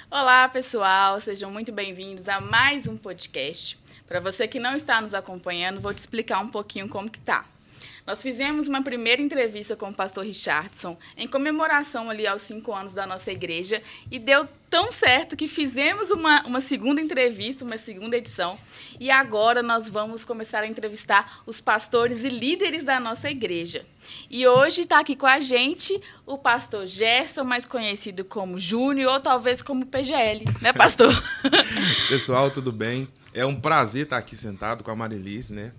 Olá, pessoal, sejam muito bem-vindos a mais um podcast. Para você que não está nos acompanhando, vou te explicar um pouquinho como que tá. Nós fizemos uma primeira entrevista com o pastor Richardson em comemoração ali aos 5 anos da nossa igreja e deu tão certo que fizemos uma segunda entrevista, uma segunda edição, e agora nós vamos começar a entrevistar os pastores e líderes da nossa igreja. E hoje está aqui com a gente o pastor Gerson, mais conhecido como Júnior ou talvez como PGL, né, pastor? Pessoal, tudo bem? É um prazer estar aqui sentado com a Marilice, né?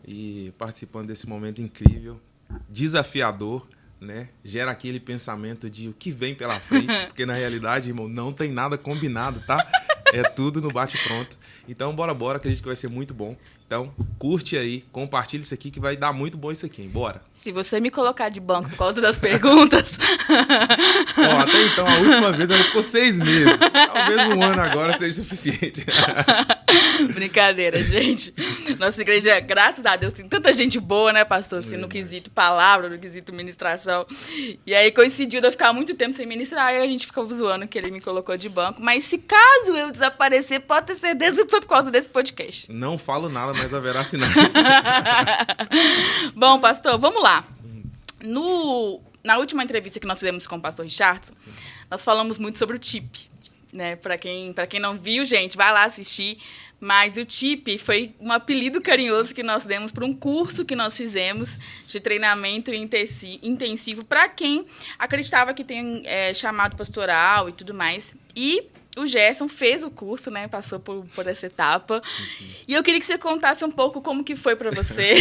E participando desse momento incrível, desafiador, né? Gera aquele pensamento de o que vem pela frente, porque na realidade, irmão, não tem nada combinado, tá? É tudo no bate-pronto. Então, bora, acredito que vai ser muito bom. Então, curte aí, compartilha isso aqui que vai dar muito bom isso aqui, hein? Bora! Se você me colocar de banco por causa das perguntas... Ó, até então, a última vez ela ficou 6 meses. Talvez um ano agora seja suficiente. Brincadeira, gente. Nossa igreja, graças a Deus, tem tanta gente boa, né, pastor? Assim, no quesito palavra, no quesito ministração. E aí coincidiu de eu ficar muito tempo sem ministrar, aí a gente ficava zoando que ele me colocou de banco. Mas se caso eu desaparecer, pode ter certeza que foi por causa desse podcast. Não falo nada, mas haverá sinais. Bom, pastor, vamos lá. Na última entrevista que nós fizemos com o pastor Richardson, nós falamos muito sobre o TIP. Né? Para quem não viu, gente, vai lá assistir. Mas o TIP foi um apelido carinhoso que nós demos para um curso que nós fizemos de treinamento intensivo para quem acreditava que tem chamado pastoral e tudo mais. E o Gerson fez o curso, né? Passou por essa etapa. Sim. E eu queria que você contasse um pouco como que foi para você.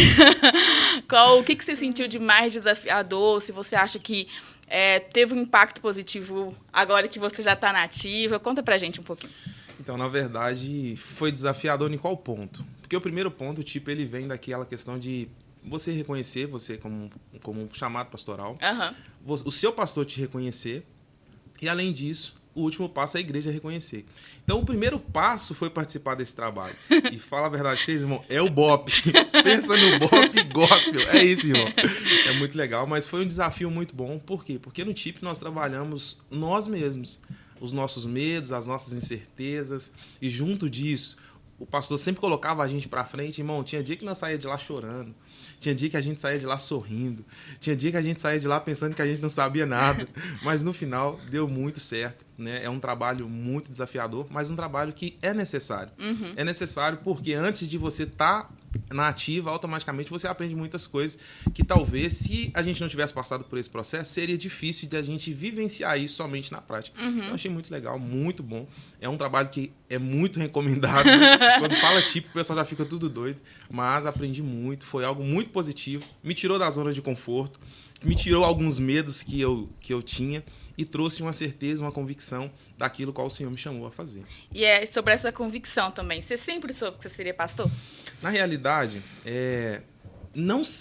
O que você sentiu de mais desafiador, se você acha que teve um impacto positivo agora que você já está na ativa. Conta pra gente um pouquinho. Então, na verdade, foi desafiador em qual ponto? Porque o primeiro ponto, tipo, ele vem daquela questão de você reconhecer você como um chamado pastoral, o seu pastor te reconhecer e, além disso, o último passo é a igreja reconhecer. Então, o primeiro passo foi participar desse trabalho. E fala a verdade pra vocês, irmão, é o BOP. Pensa no BOP gospel. É isso, irmão. É muito legal, mas foi um desafio muito bom. Por quê? Porque no TIP nós trabalhamos nós mesmos. Os nossos medos, as nossas incertezas. E junto disso, o pastor sempre colocava a gente pra frente. Irmão, tinha dia que nós saía de lá chorando. Tinha dia que a gente saía de lá sorrindo. Tinha dia que a gente saía de lá pensando que a gente não sabia nada. Mas no final, deu muito certo. Né? É um trabalho muito desafiador, mas um trabalho que é necessário. Uhum. É necessário porque antes de você estar na ativa, automaticamente você aprende muitas coisas que talvez, se a gente não tivesse passado por esse processo, seria difícil de a gente vivenciar isso somente na prática. Uhum. Então, achei muito legal, muito bom. É um trabalho que é muito recomendado. Quando fala tipo, o pessoal já fica tudo doido. Mas aprendi muito, foi algo muito positivo. Me tirou da zona de conforto, me tirou alguns medos que eu tinha e trouxe uma certeza, uma convicção daquilo qual o Senhor me chamou a fazer. E é sobre essa convicção também. Você sempre soube que você seria pastor? Na realidade,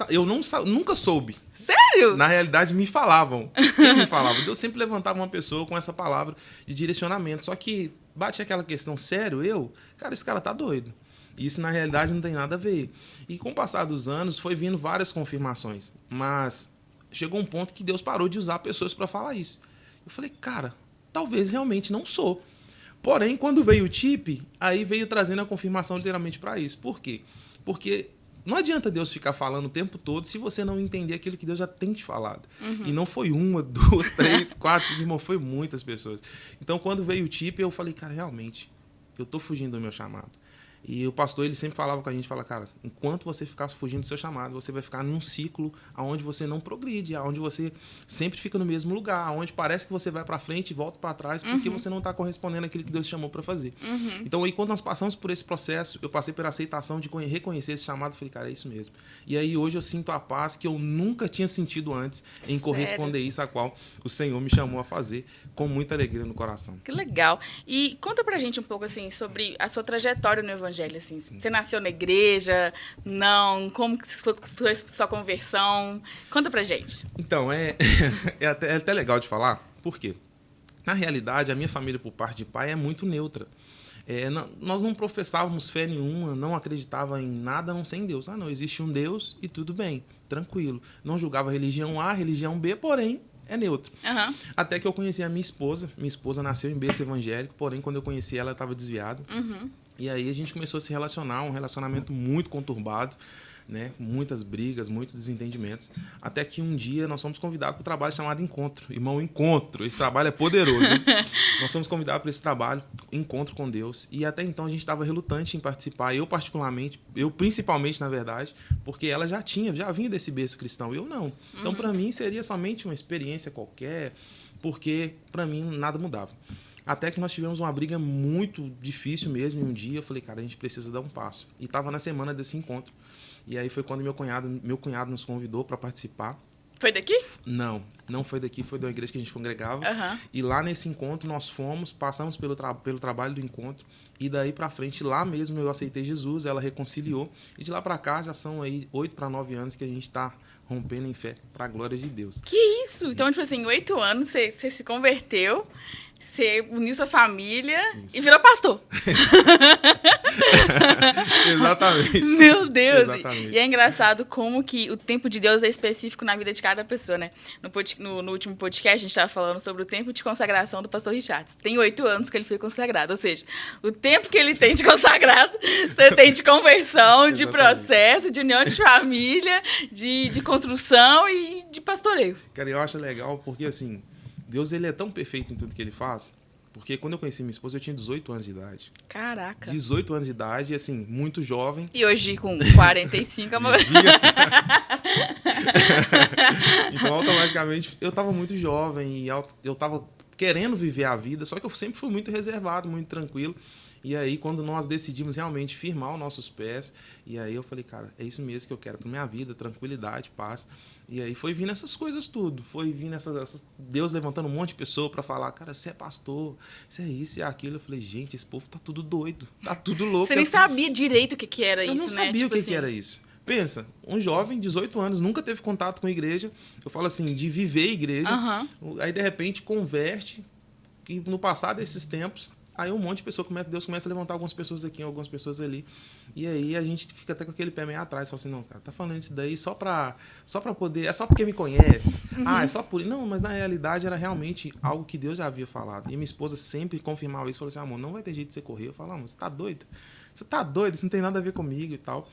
eu nunca soube. Sério? Na realidade, me falavam. Quem me falava? Eu sempre levantava uma pessoa com essa palavra de direcionamento. Só que bate aquela questão, sério, cara, esse cara tá doido. Isso, na realidade, não tem nada a ver. E com o passar dos anos, foi vindo várias confirmações. Mas chegou um ponto que Deus parou de usar pessoas para falar isso. Eu falei, cara, talvez realmente não sou. Porém, quando veio o TIP, aí veio trazendo a confirmação literalmente para isso. Por quê? Porque não adianta Deus ficar falando o tempo todo se você não entender aquilo que Deus já tem te falado. Uhum. E não foi 1, 2, 3, 4, 5, irmão, foi muitas pessoas. Então, quando veio o TIP, eu falei, cara, realmente, eu tô fugindo do meu chamado. E o pastor, ele sempre falava com a gente, cara, enquanto você ficar fugindo do seu chamado, você vai ficar num ciclo onde você não progride, onde você sempre fica no mesmo lugar, onde parece que você vai para frente e volta para trás, porque você não está correspondendo àquilo que Deus chamou para fazer. Uhum. Então, aí, quando nós passamos por esse processo, eu passei pela aceitação de reconhecer esse chamado, falei, cara, é isso mesmo. E aí, hoje, eu sinto a paz que eu nunca tinha sentido antes em corresponder isso a qual o Senhor me chamou a fazer, com muita alegria no coração. Que legal. E conta pra gente um pouco, assim, sobre a sua trajetória no Evangelho. Assim. Você nasceu na igreja? Não? Como que foi sua conversão? Conta pra gente. Então, é até legal de falar. Por quê? Na realidade, a minha família, por parte de pai, é muito neutra. Nós não professávamos fé nenhuma, não acreditava em nada a não ser em Deus. Não, existe um Deus e tudo bem, tranquilo. Não julgava religião A, religião B, porém, é neutro. Uhum. Até que eu conheci a minha esposa. Minha esposa nasceu em berço evangélico, porém, quando eu conheci ela estava desviada. Uhum. E aí a gente começou a se relacionar, um relacionamento muito conturbado, né? Muitas brigas, muitos desentendimentos. Até que um dia nós fomos convidados para um trabalho chamado Encontro. Irmão, Encontro. Esse trabalho é poderoso. Né? Nós fomos convidados para esse trabalho, Encontro com Deus. E até então a gente estava relutante em participar. Eu principalmente, na verdade, porque ela já vinha desse berço cristão. Eu não. Então, para mim, seria somente uma experiência qualquer, porque para mim nada mudava. Até que nós tivemos uma briga muito difícil mesmo. E um dia eu falei, cara, a gente precisa dar um passo. E estava na semana desse encontro. E aí foi quando meu cunhado nos convidou para participar. Foi daqui? Não foi daqui, foi de uma igreja que a gente congregava. Uhum. E lá nesse encontro nós passamos pelo trabalho do encontro. E daí para frente, lá mesmo eu aceitei Jesus, ela reconciliou. E de lá para cá já são aí 8 para 9 anos que a gente está rompendo em fé para a glória de Deus. Que isso? Então, tipo assim, 8 anos você se converteu, você uniu sua família e virou pastor. Exatamente. Meu Deus. Exatamente. E é engraçado como que o tempo de Deus é específico na vida de cada pessoa, né? No último podcast, a gente estava falando sobre o tempo de consagração do pastor Richard. Tem 8 anos que ele foi consagrado. Ou seja, o tempo que ele tem de consagrado, você tem de conversão, de processo, de união de família, de construção e de pastoreio. Cara, eu acho legal porque, assim, Deus, ele é tão perfeito em tudo que ele faz, porque quando eu conheci minha esposa, eu tinha 18 anos de idade. Caraca. 18 anos de idade, assim, muito jovem. E hoje, com 45, é uma... Então, automaticamente, eu tava muito jovem e eu tava querendo viver a vida, só que eu sempre fui muito reservado, muito tranquilo. E aí, quando nós decidimos realmente firmar os nossos pés, e aí eu falei, cara, é isso mesmo que eu quero pra minha vida, tranquilidade, paz. E aí foi vindo essas coisas tudo, foi vindo Deus levantando um monte de pessoa pra falar, cara, você é pastor, isso é isso e aquilo. Eu falei, gente, esse povo tá tudo doido, tá tudo louco. Você nem sabia direito o que era isso, né? Eu não sabia o que era isso. Pensa, um jovem, 18 anos, nunca teve contato com a igreja, eu falo assim, de viver a igreja, aí de repente converte, e no passar desses tempos, aí um monte de pessoa Deus começa a levantar algumas pessoas aqui, algumas pessoas ali. E aí a gente fica até com aquele pé meio atrás. Fala assim, não, cara, tá falando isso daí só pra poder... É só porque me conhece. É só por... Não, mas na realidade era realmente algo que Deus já havia falado. E minha esposa sempre confirmava isso. Falou assim, amor, não vai ter jeito de você correr. Eu falo, amor, você tá doido? Você tá doido? Isso não tem nada a ver comigo e tal.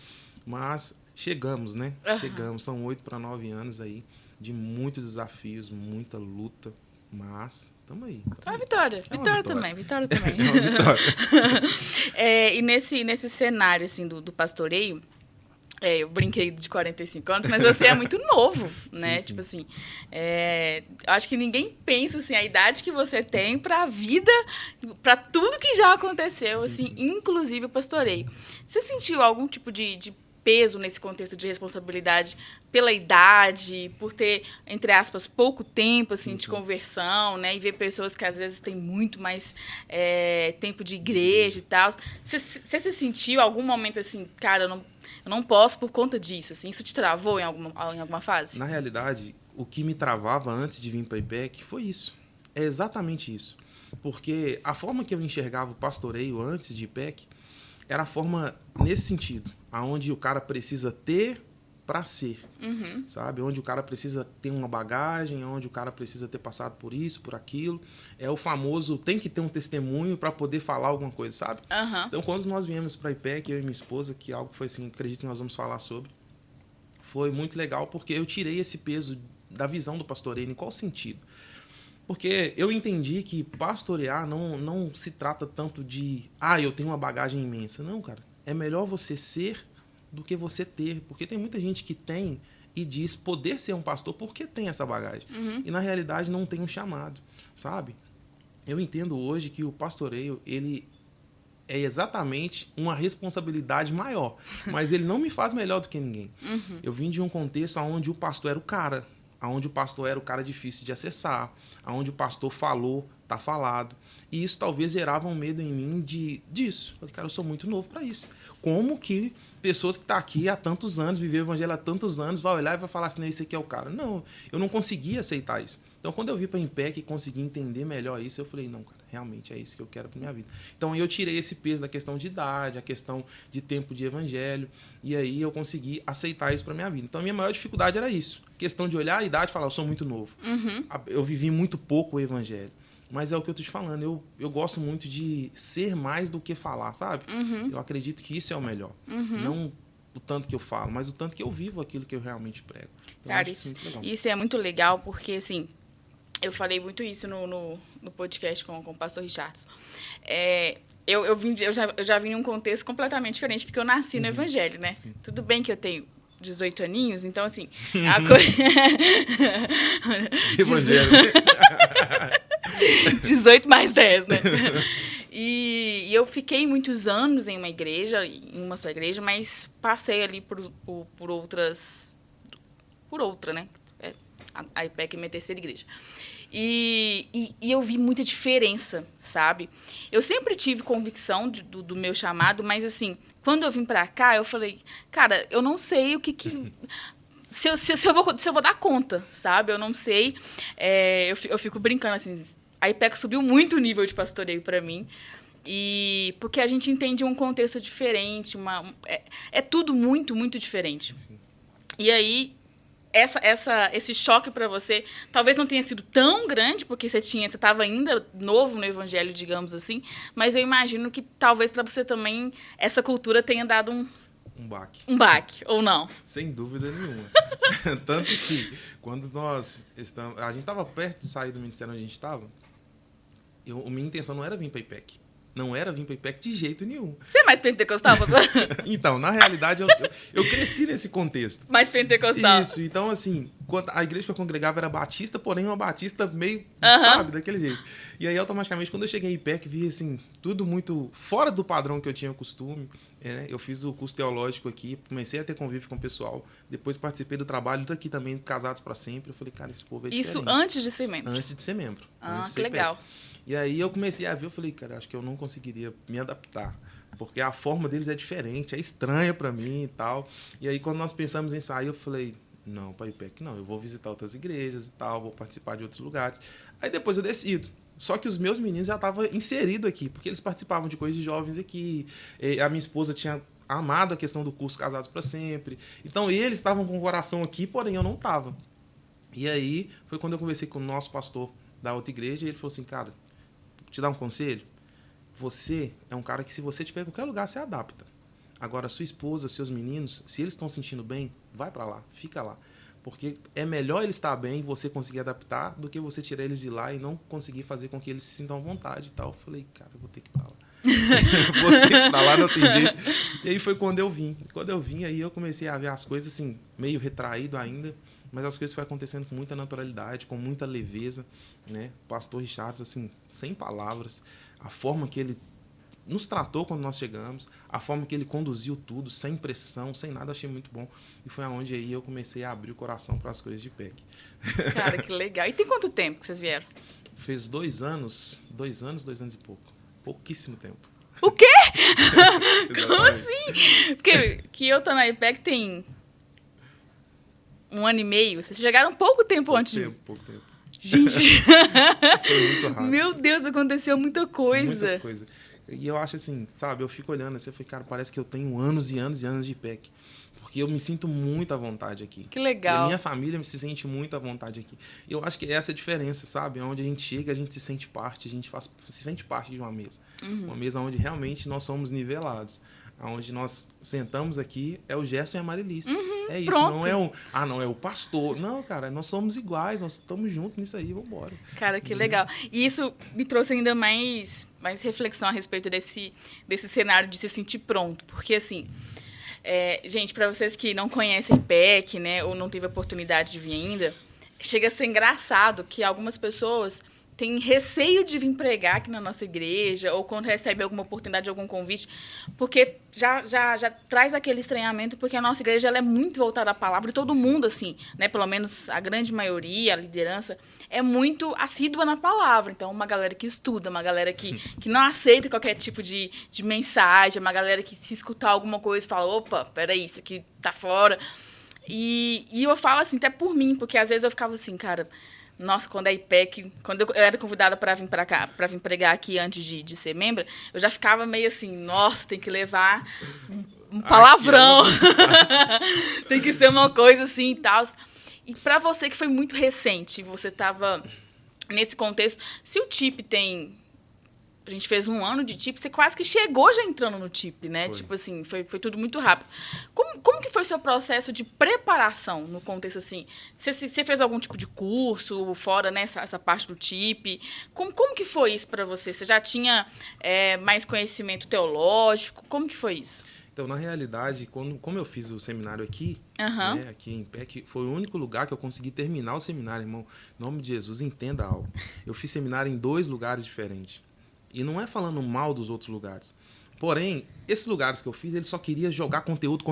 Mas chegamos, né? Chegamos. São 8 para 9 anos aí de muitos desafios, muita luta. Mas... Tamo aí. Vitória. Vitória também. Vitória também. É uma vitória. E nesse cenário, assim, do pastoreio, eu brinquei de 45 anos, mas você é muito novo, né? Sim. Tipo assim, acho que ninguém pensa, assim, a idade que você tem pra vida, pra tudo que já aconteceu, assim, inclusive o pastoreio. Você sentiu algum tipo de peso nesse contexto de responsabilidade pela idade, por ter, entre aspas, pouco tempo assim, de conversão, né? E ver pessoas que às vezes têm muito mais tempo de igreja e tal. Você se sentiu algum momento assim, cara, eu não posso por conta disso? Assim, isso te travou em alguma fase? Na realidade, o que me travava antes de vir para a IPEC foi isso. É exatamente isso. Porque a forma que eu enxergava o pastoreio antes de IPEC era a forma nesse sentido, aonde o cara precisa ter para ser, sabe? Onde o cara precisa ter uma bagagem, onde o cara precisa ter passado por isso, por aquilo. É o famoso, tem que ter um testemunho para poder falar alguma coisa, sabe? Então, quando nós viemos para a IPEC, eu e minha esposa, que algo foi assim, acredito que nós vamos falar sobre, foi muito legal porque eu tirei esse peso da visão do pastoreio. Em qual sentido? Porque eu entendi que pastorear não se trata tanto de eu tenho uma bagagem imensa. Não, cara. É melhor você ser do que você ter. Porque tem muita gente que tem e diz poder ser um pastor porque tem essa bagagem. E, na realidade, não tem um chamado, sabe? Eu entendo hoje que o pastoreio, ele é exatamente uma responsabilidade maior. Mas ele não me faz melhor do que ninguém. Eu vim de um contexto onde o pastor era o cara. Onde o pastor era o cara difícil de acessar, onde o pastor falou, tá falado. E isso talvez gerava um medo em mim disso. Eu falei, cara, eu sou muito novo para isso. Como que pessoas que estão aqui há tantos anos, viveram o evangelho há tantos anos, vai olhar e vai falar assim, não, esse aqui é o cara. Não, eu não conseguia aceitar isso. Então, quando eu vim para a Impec e consegui entender melhor isso, eu falei, não, cara, realmente é isso que eu quero para minha vida. Então, eu tirei esse peso da questão de idade, a questão de tempo de evangelho, e aí eu consegui aceitar isso para minha vida. Então, a minha maior dificuldade era isso. Questão de olhar a idade e falar, eu sou muito novo. Eu vivi muito pouco o evangelho. Mas é o que eu tô te falando, eu gosto muito de ser mais do que falar, sabe? Eu acredito que isso é o melhor. Não o tanto que eu falo, mas o tanto que eu vivo aquilo que eu realmente prego. Então, cara, isso é muito legal, porque, assim, eu falei muito isso no podcast com o pastor Richardson. Eu já vim em um contexto completamente diferente, porque eu nasci no Evangelho, né? Sim. Tudo bem que eu tenho 18 aninhos, então, assim... a Evangelho. 18 mais 10, né? E eu fiquei muitos anos em uma só igreja, mas passei ali por outras... Por outra, né? A IPEC é minha terceira igreja. E eu vi muita diferença, sabe? Eu sempre tive convicção do meu chamado, mas, assim, quando eu vim pra cá, eu falei, cara, eu não sei o que se eu vou dar conta, sabe? Eu não sei. Eu fico brincando, assim, a IPEC subiu muito o nível de pastoreio pra mim. Porque a gente entende um contexto diferente, é tudo muito, muito diferente. Sim. E aí... Esse choque para você talvez não tenha sido tão grande, porque você estava ainda novo no evangelho, digamos assim, mas eu imagino que talvez para você também essa cultura tenha dado um baque. Um baque, ou não? Sem dúvida nenhuma. Tanto que, quando a gente estava perto de sair do ministério onde a gente estava, a minha intenção não era vir para a IPEC. Não era vir para a IPEC de jeito nenhum. Você é mais pentecostal, você? Então, na realidade, eu cresci nesse contexto. Mais pentecostal. Isso. Então, assim, a igreja que eu congregava era batista, porém uma batista meio, sabe, daquele jeito. E aí, automaticamente, quando eu cheguei em IPEC, vi, assim, tudo muito fora do padrão que eu tinha costume. Eu fiz o curso teológico aqui, comecei a ter convívio com o pessoal. Depois participei do trabalho daqui também, Casados para Sempre. Eu falei, cara, esse povo é diferente. Isso antes de ser membro? Antes de ser membro. Que legal. E aí eu comecei a ver, eu falei, cara, acho que eu não conseguiria me adaptar, porque a forma deles é diferente, é estranha para mim e tal. E aí quando nós pensamos em sair, eu falei, não, para IPEC não, eu vou visitar outras igrejas e tal, vou participar de outros lugares. Aí depois eu decido. Só que os meus meninos já estavam inseridos aqui, porque eles participavam de coisas de jovens aqui. A minha esposa tinha amado a questão do curso Casados para Sempre. Então eles estavam com o coração aqui, porém eu não estava. E aí foi quando eu conversei com o nosso pastor da outra igreja e ele falou assim, cara, te dar um conselho? Você é um cara que, se você estiver em qualquer lugar, você adapta. Agora, sua esposa, seus meninos, se eles estão sentindo bem, vai para lá, fica lá. Porque é melhor eles estar bem e você conseguir adaptar do que você tirar eles de lá e não conseguir fazer com que eles se sintam à vontade e tal. Eu falei, cara, eu vou ter que ir para lá. Vou ter que ir para lá, não tem jeito. E aí foi quando eu vim. Quando eu vim, aí eu comecei a ver as coisas assim, meio retraído ainda, mas as coisas foram acontecendo com muita naturalidade, com muita leveza, né? O pastor Richardson, assim, sem palavras, a forma que ele nos tratou quando nós chegamos, a forma que ele conduziu tudo, sem pressão, sem nada, achei muito bom. E foi aonde aí eu comecei a abrir o coração para as coisas de IPEC. Cara, que legal. E tem quanto tempo que vocês vieram? Fez 2 anos e pouco. Pouquíssimo tempo. O quê? Como assim? Porque que eu tô na IPEC tem 1 ano e meio. Vocês chegaram pouco tempo antes de... Pouco tempo. Gente, foi muito rápido. Meu Deus, aconteceu muita coisa. Muita coisa. E eu acho assim, sabe, eu fico olhando assim, eu falei, cara, parece que eu tenho anos e anos e anos de IPEC. Porque eu me sinto muito à vontade aqui. Que legal. E a minha família se sente muito à vontade aqui. E eu acho que essa é a diferença, sabe? Onde a gente chega, a gente se sente parte, se sente parte de uma mesa. Uma mesa onde realmente nós somos nivelados. Onde nós sentamos aqui, é o Gerson e a Marilice. É isso, pronto. Não é o pastor. Não, cara, nós somos iguais, nós estamos juntos nisso aí, vamos embora. Cara, que legal. E isso me trouxe ainda mais reflexão a respeito desse cenário de se sentir pronto. Porque, assim, gente, para vocês que não conhecem IPEC, né, ou não teve a oportunidade de vir ainda, chega a ser engraçado que algumas pessoas tem receio de vir pregar aqui na nossa igreja, ou quando recebe alguma oportunidade, algum convite, porque já traz aquele estranhamento, porque a nossa igreja ela é muito voltada à palavra, e todo mundo, assim, né, pelo menos a grande maioria, a liderança, é muito assídua na palavra. Então, uma galera que estuda, uma galera que não aceita qualquer tipo de mensagem, uma galera que se escutar alguma coisa fala, opa, peraí, isso aqui tá fora. E eu falo assim, até por mim, porque às vezes eu ficava assim, cara, nossa, quando a IPEC, quando eu era convidada para vir para cá, para vir pregar aqui antes de ser membro, eu já ficava meio assim, nossa, tem que levar um palavrão, tem que ser uma coisa assim e tal. E para você que foi muito recente, você estava nesse contexto, se o TIP tem... A gente fez 1 ano de TIP, você quase que chegou já entrando no TIP, né? Foi. Tipo assim, foi tudo muito rápido. Como que foi o seu processo de preparação no contexto assim? Você fez algum tipo de curso fora, né, essa parte do TIP? Como que foi isso para você? Você já tinha mais conhecimento teológico? Como que foi isso? Então, na realidade, como eu fiz o seminário aqui, né, aqui em IPEC, foi o único lugar que eu consegui terminar o seminário, irmão. Em nome de Jesus, entenda algo. Eu fiz seminário em 2 lugares diferentes. E não é falando mal dos outros lugares. Porém, esses lugares que eu fiz, ele só queria jogar conteúdo.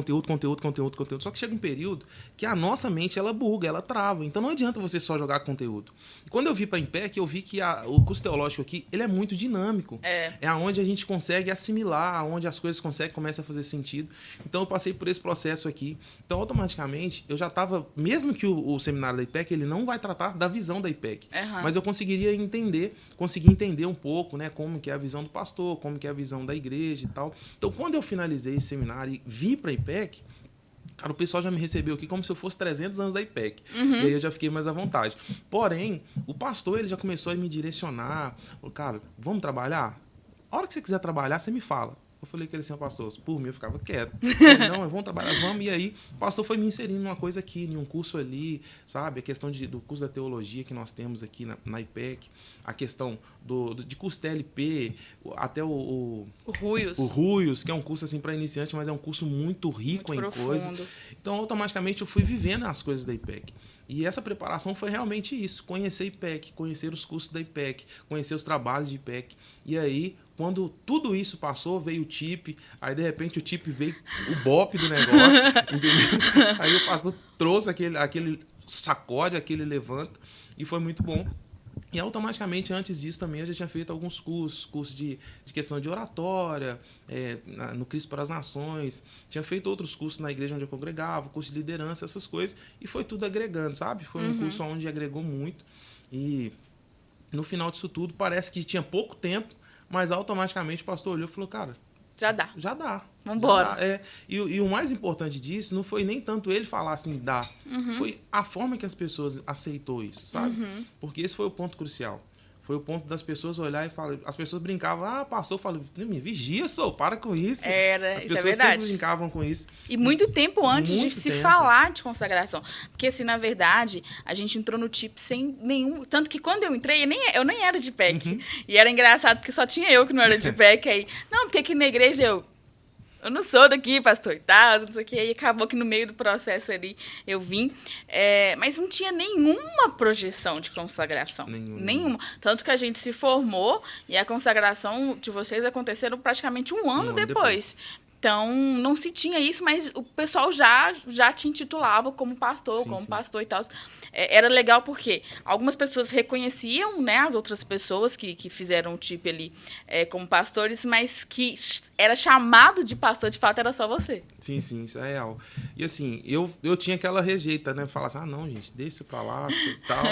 Só que chega um período que a nossa mente, ela buga, ela trava. Então não adianta você só jogar conteúdo. E quando eu vi para a IPEC, eu vi que o curso teológico aqui, ele é muito dinâmico. É onde a gente consegue assimilar, onde as coisas começam a fazer sentido. Então eu passei por esse processo aqui. Então automaticamente, eu já estava, mesmo que o seminário da IPEC, ele não vai tratar da visão da IPEC. Mas eu consegui entender um pouco, né, como que é a visão do pastor, como que é a visão da igreja e tal. Então, quando eu finalizei esse seminário e vim para a IPEC, cara, o pessoal já me recebeu aqui como se eu fosse 300 anos da IPEC. E aí eu já fiquei mais à vontade. Porém, o pastor, ele já começou a me direcionar. Falou, cara, vamos trabalhar? A hora que você quiser trabalhar, você me fala. Eu falei que ele assim, pastor, por mim eu ficava quieto. Não, vamos trabalhar, vamos. E aí, o pastor foi me inserindo numa coisa aqui, em um curso ali, sabe? A questão do curso da teologia que nós temos aqui na IPEC, a questão de curso TLP, até o Ruios, que é um curso assim para iniciante, mas é um curso muito rico muito em coisas. Então, automaticamente, eu fui vivendo as coisas da IPEC. E essa preparação foi realmente isso, conhecer a IPEC, conhecer os cursos da IPEC, conhecer os trabalhos de IPEC. E aí, quando tudo isso passou, veio o TIP, aí de repente o TIP veio o BOP do negócio, entendeu? Aí o pastor trouxe aquele sacode, aquele levanta, e foi muito bom. E automaticamente, antes disso também, eu já tinha feito alguns cursos de questão de oratória, no Cristo para as Nações. Tinha feito outros cursos na igreja onde eu congregava, curso de liderança, essas coisas. E foi tudo agregando, sabe? Foi um curso onde agregou muito. E no final disso tudo, parece que tinha pouco tempo, mas automaticamente o pastor olhou e falou, cara... Já dá. Já dá. Vambora. E o mais importante disso não foi nem tanto ele falar assim, dá. Foi a forma que as pessoas aceitou isso, sabe? Porque esse foi o ponto crucial. Foi o ponto das pessoas olhar e falar... As pessoas brincavam, pastor, eu falo, me vigia, para com isso. As pessoas verdade. sempre brincavam com isso. E muito tempo antes de se falar de consagração. Porque, assim, na verdade, a gente entrou no TIP sem nenhum... Tanto que quando eu entrei, eu nem era de IPEC. E era engraçado, porque só tinha eu que não era de IPEC. Aí, não, porque aqui na igreja eu não sou daqui, pastor, e tal, não sei o que. Aí acabou que no meio do processo ali eu vim. Mas não tinha nenhuma projeção de consagração. Nenhuma. Tanto que a gente se formou e a consagração de vocês aconteceram praticamente um ano depois. Então, não se tinha isso, mas o pessoal já te intitulava como pastor, sim. Pastor e tal. Era legal porque algumas pessoas reconheciam, né, as outras pessoas que fizeram o TIP ali como pastores, mas que era chamado de pastor, de fato, era só você. Sim, isso é real. E assim, eu tinha aquela rejeita, né? Falar assim, não, gente, deixa isso pra lá e tal.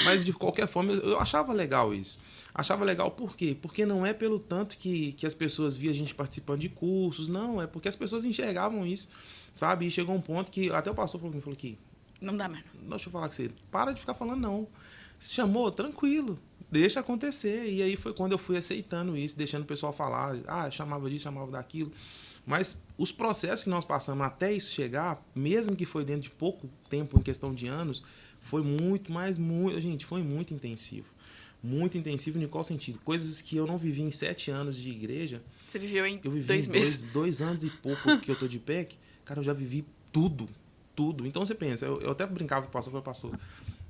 Mas, de qualquer forma, eu achava legal isso. Achava legal por quê? Porque não é pelo tanto que as pessoas viam a gente participando de cursos, não, é porque as pessoas enxergavam isso, sabe? E chegou um ponto que até o pastor falou que não dá mais. Deixa eu falar com você, para de ficar falando não. Se chamou, tranquilo, deixa acontecer. E aí foi quando eu fui aceitando isso, deixando o pessoal falar, chamava disso, chamava daquilo. Mas os processos que nós passamos até isso chegar, mesmo que foi dentro de pouco tempo, em questão de anos, foi gente, foi muito intensivo. Muito intensivo em qual sentido? Coisas que eu não vivi em 7 anos de igreja. Você viveu em eu vivi 2 meses? 2 anos e pouco que eu tô de IPEC. Cara, eu já vivi tudo. Então você pensa, eu até brincava com o pastor,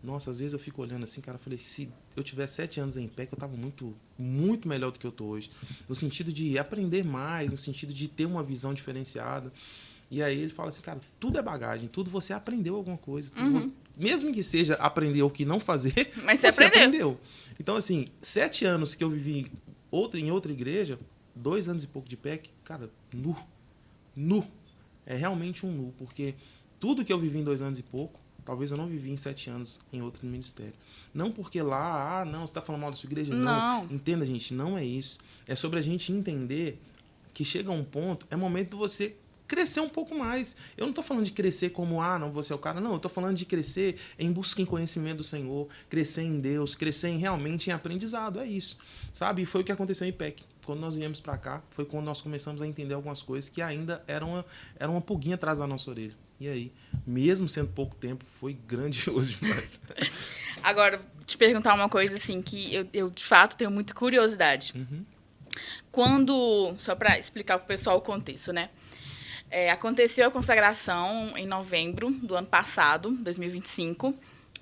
Nossa, às vezes eu fico olhando assim, cara, eu falei, se eu tivesse 7 anos em IPEC, eu tava muito, muito melhor do que eu tô hoje. No sentido de aprender mais, no sentido de ter uma visão diferenciada. E aí ele fala assim, cara, tudo é bagagem, tudo você aprendeu alguma coisa. Mesmo que seja aprender o que não fazer, mas você aprendeu. Então, assim, 7 anos que eu vivi em outra igreja, 2 anos e pouco de IPEC, cara, nu. É realmente um nu, porque tudo que eu vivi em 2 anos e pouco, talvez eu não vivi em 7 anos em outro ministério. Não porque lá, não, você está falando mal da sua igreja. Não. Entenda, gente, não é isso. É sobre a gente entender que chega um ponto, é momento de você crescer um pouco mais. Eu não estou falando de crescer como, não, você é o cara. Não, eu estou falando de crescer em busca em conhecimento do Senhor, crescer em Deus, crescer realmente em aprendizado. É isso, sabe? E foi o que aconteceu em IPEC. Quando nós viemos para cá, foi quando nós começamos a entender algumas coisas que ainda eram uma pulguinha atrás da nossa orelha. E aí, mesmo sendo pouco tempo, foi grandioso demais. Agora, te perguntar uma coisa assim, que eu de fato tenho muita curiosidade. Quando, só para explicar para o pessoal o contexto, né? Aconteceu a consagração em novembro do ano passado, 2025,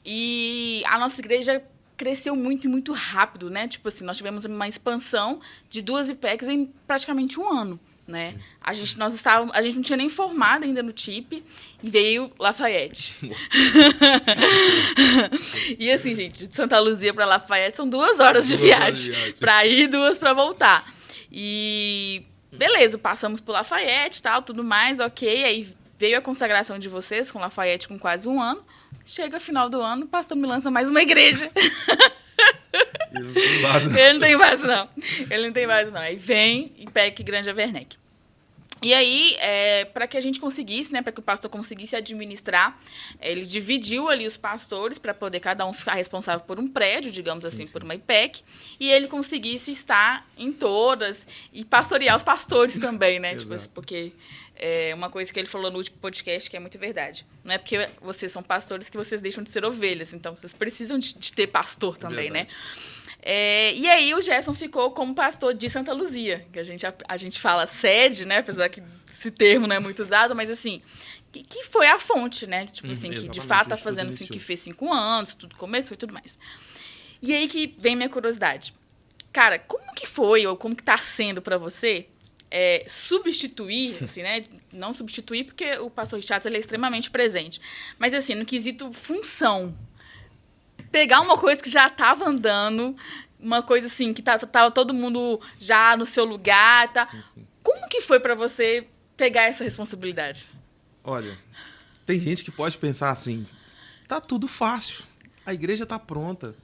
e a nossa igreja cresceu muito e muito rápido, né? Tipo assim, nós tivemos uma expansão de 2 IPECs em praticamente um ano, né? A gente não tinha nem formado ainda no TIP e veio Lafayette. E assim, gente, de Santa Luzia para Lafayette são 2 horas de viagem. Para ir, 2 para voltar. E beleza, passamos por Lafayette e tal, tudo mais, ok. Aí veio a consagração de vocês com Lafayette com quase 1 ano. Chega final do ano, o pastor me lança mais uma igreja. Ele não tem base, não. Ele não tem base, não. Aí vem IPEC Granja Werneck. E aí, para que a gente conseguisse, né, para que o pastor conseguisse administrar, ele dividiu ali os pastores para poder cada um ficar responsável por um prédio, digamos assim, por uma IPEC, e ele conseguisse estar em todas e pastorear os pastores também, né? Tipo, porque uma coisa que ele falou no último podcast que é muito verdade. Não é porque vocês são pastores que vocês deixam de ser ovelhas, então vocês precisam de ter pastor também, né? E aí o Gerson ficou como pastor de Santa Luzia, que a gente fala sede, né? Apesar que esse termo não é muito usado, mas assim, que foi a fonte, né? Tipo assim, que de fato tá fazendo assim, que fez 5 anos, tudo começou e tudo mais. E aí que vem minha curiosidade. Cara, como que foi, ou como que tá sendo para você substituir, assim, né? Não substituir, porque o pastor Richard ele é extremamente presente. Mas assim, no quesito função, pegar uma coisa que já estava andando, uma coisa assim, que tava todo mundo já no seu lugar, tá? Sim. Como que foi para você pegar essa responsabilidade? Olha, tem gente que pode pensar assim, tá tudo fácil, a igreja tá pronta,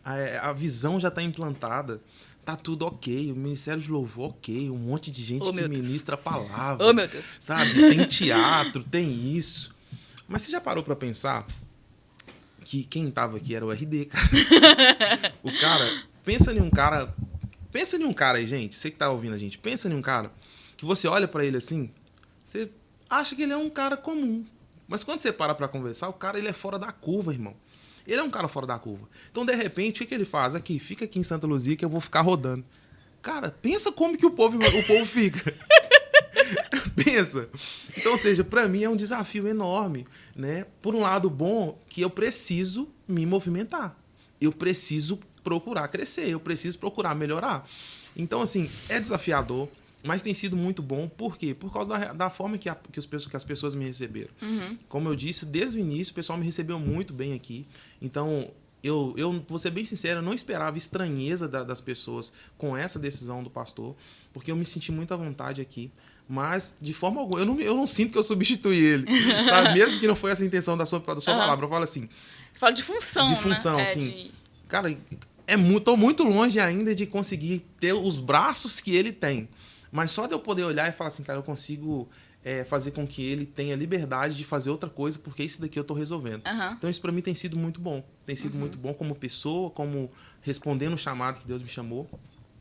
a visão já tá implantada, tá tudo ok, o Ministério de Louvor ok, um monte de gente que ministra a palavra, oh, meu Deus. Sabe? Tem teatro, tem isso. Mas você já parou para pensar que quem tava aqui era o RD, cara? O cara, pensa em um cara aí, gente, você que tá ouvindo a gente, pensa em um cara que você olha para ele assim, você acha que ele é um cara comum. Mas quando você para conversar, o cara ele é fora da curva, irmão. Ele é um cara fora da curva. Então, de repente, o que ele faz? Fica aqui em Santa Luzia que eu vou ficar rodando. Cara, pensa como que o povo fica. Pensa. Então, ou seja, para mim é um desafio enorme, né? Por um lado bom, que eu preciso me movimentar. Eu preciso procurar crescer, eu preciso procurar melhorar. Então, assim, é desafiador, mas tem sido muito bom. Por quê? Por causa da forma que as pessoas me receberam. Como eu disse, desde o início, o pessoal me recebeu muito bem aqui. Então, eu vou ser bem sincero, eu não esperava estranheza das pessoas com essa decisão do pastor, porque eu me senti muito à vontade aqui. Mas, de forma alguma, eu não sinto que eu substituí ele, sabe? Mesmo que não foi essa a intenção da sua palavra. Eu falo assim... Fala de função, de função, né? Assim. Cara, tô muito longe ainda de conseguir ter os braços que ele tem. Mas só de eu poder olhar e falar assim, cara, eu consigo fazer com que ele tenha liberdade de fazer outra coisa, porque isso daqui eu tô resolvendo. Então, isso pra mim tem sido muito bom. Tem sido muito bom como pessoa, como respondendo o chamado que Deus me chamou.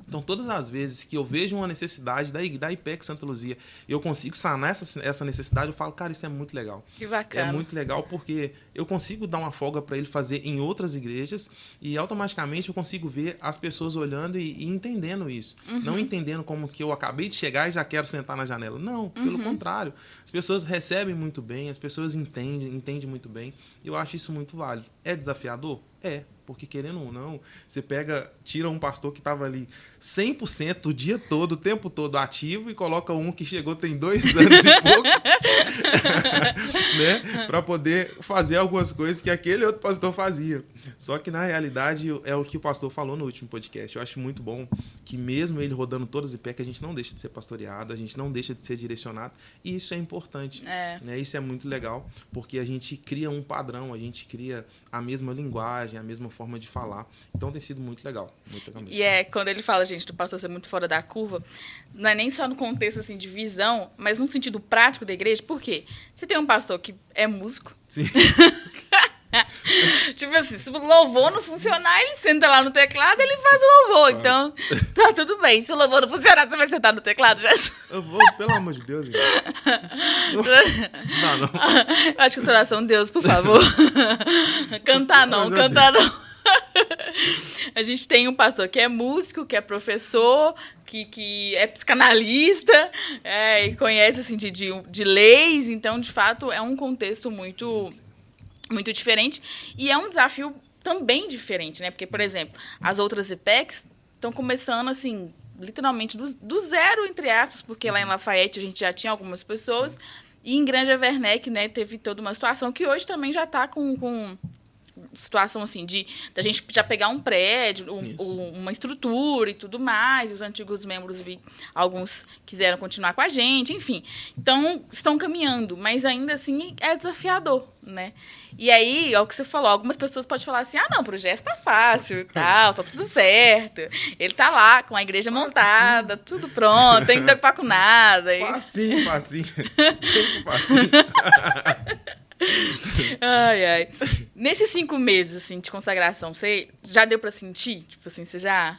Então, todas as vezes que eu vejo uma necessidade da IPEC Santa Luzia e eu consigo sanar essa necessidade, eu falo, cara, isso é muito legal. Que bacana. É muito legal porque eu consigo dar uma folga para ele fazer em outras igrejas e automaticamente eu consigo ver as pessoas olhando e entendendo isso. Não entendendo como que eu acabei de chegar e já quero sentar na janela. Não, pelo contrário. As pessoas recebem muito bem, as pessoas entendem muito bem. Eu acho isso muito válido. É desafiador? É. Porque, querendo ou não, você tira um pastor que estava ali 100% o dia todo, o tempo todo ativo e coloca um que chegou tem 2 anos e pouco, né? Para poder fazer algumas coisas que aquele outro pastor fazia. Só que, na realidade, é o que o pastor falou no último podcast. Eu acho muito bom que mesmo ele rodando todas as IPEC, a gente não deixa de ser pastoreado, a gente não deixa de ser direcionado. E isso é importante. Né? Isso é muito legal, porque a gente cria um padrão, a gente cria a mesma linguagem, a mesma forma de falar. Então tem sido muito legal mesmo. E quando ele fala, gente, do pastor ser muito fora da curva, não é nem só no contexto assim, de visão, mas no sentido prático da igreja. Por quê? Você tem um pastor que é músico. Sim. Tipo assim, se o louvor não funcionar, ele senta lá no teclado e ele faz o louvor. Então, tá tudo bem. Se o louvor não funcionar, você vai sentar no teclado, já? Eu vou, pelo amor de Deus. Não. Eu acho que a oração, Deus, por favor. Cantar não. A gente tem um pastor que é músico, que é professor, que é psicanalista, e conhece assim, de leis. Então, de fato, é um contexto muito diferente. E é um desafio também diferente, né? Porque, por exemplo, as outras IPECs estão começando, assim, literalmente do zero, entre aspas, porque lá em Lafayette a gente já tinha algumas pessoas. Sim. E em Granja Werneck, né, teve toda uma situação que hoje também já está com situação assim da gente já pegar um prédio, uma estrutura e tudo mais, e os antigos membros, alguns quiseram continuar com a gente, enfim. Então, estão caminhando, mas ainda assim é desafiador, né? E aí, é o que você falou, algumas pessoas podem falar assim, não, pro Gesto tá fácil e tal, tá tudo certo. Ele tá lá com a igreja montada, tudo pronto, tem que preocupar com nada. Facinho. Ai. Nesses 5 meses, assim, de consagração, você já deu pra sentir? Tipo assim, você já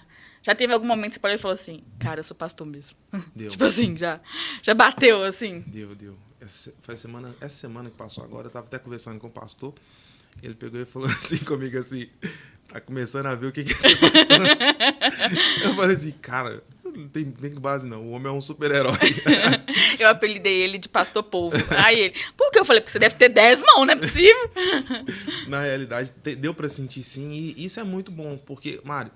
teve algum momento que você parou e falou assim, cara, eu sou pastor mesmo? Deu. Tipo assim, já bateu, assim? Deu. Essa semana que passou agora, eu tava até conversando com o pastor, ele pegou e falou assim comigo, assim, tá começando a ver o que é ser pastor. Eu falei assim, cara, não tem base não, o homem é um super-herói. Eu apelidei ele de pastor polvo. Aí ele, por que? Eu falei, porque você deve ter 10 mãos, não é possível? Na realidade, deu pra sentir sim, e isso é muito bom, porque, Mário,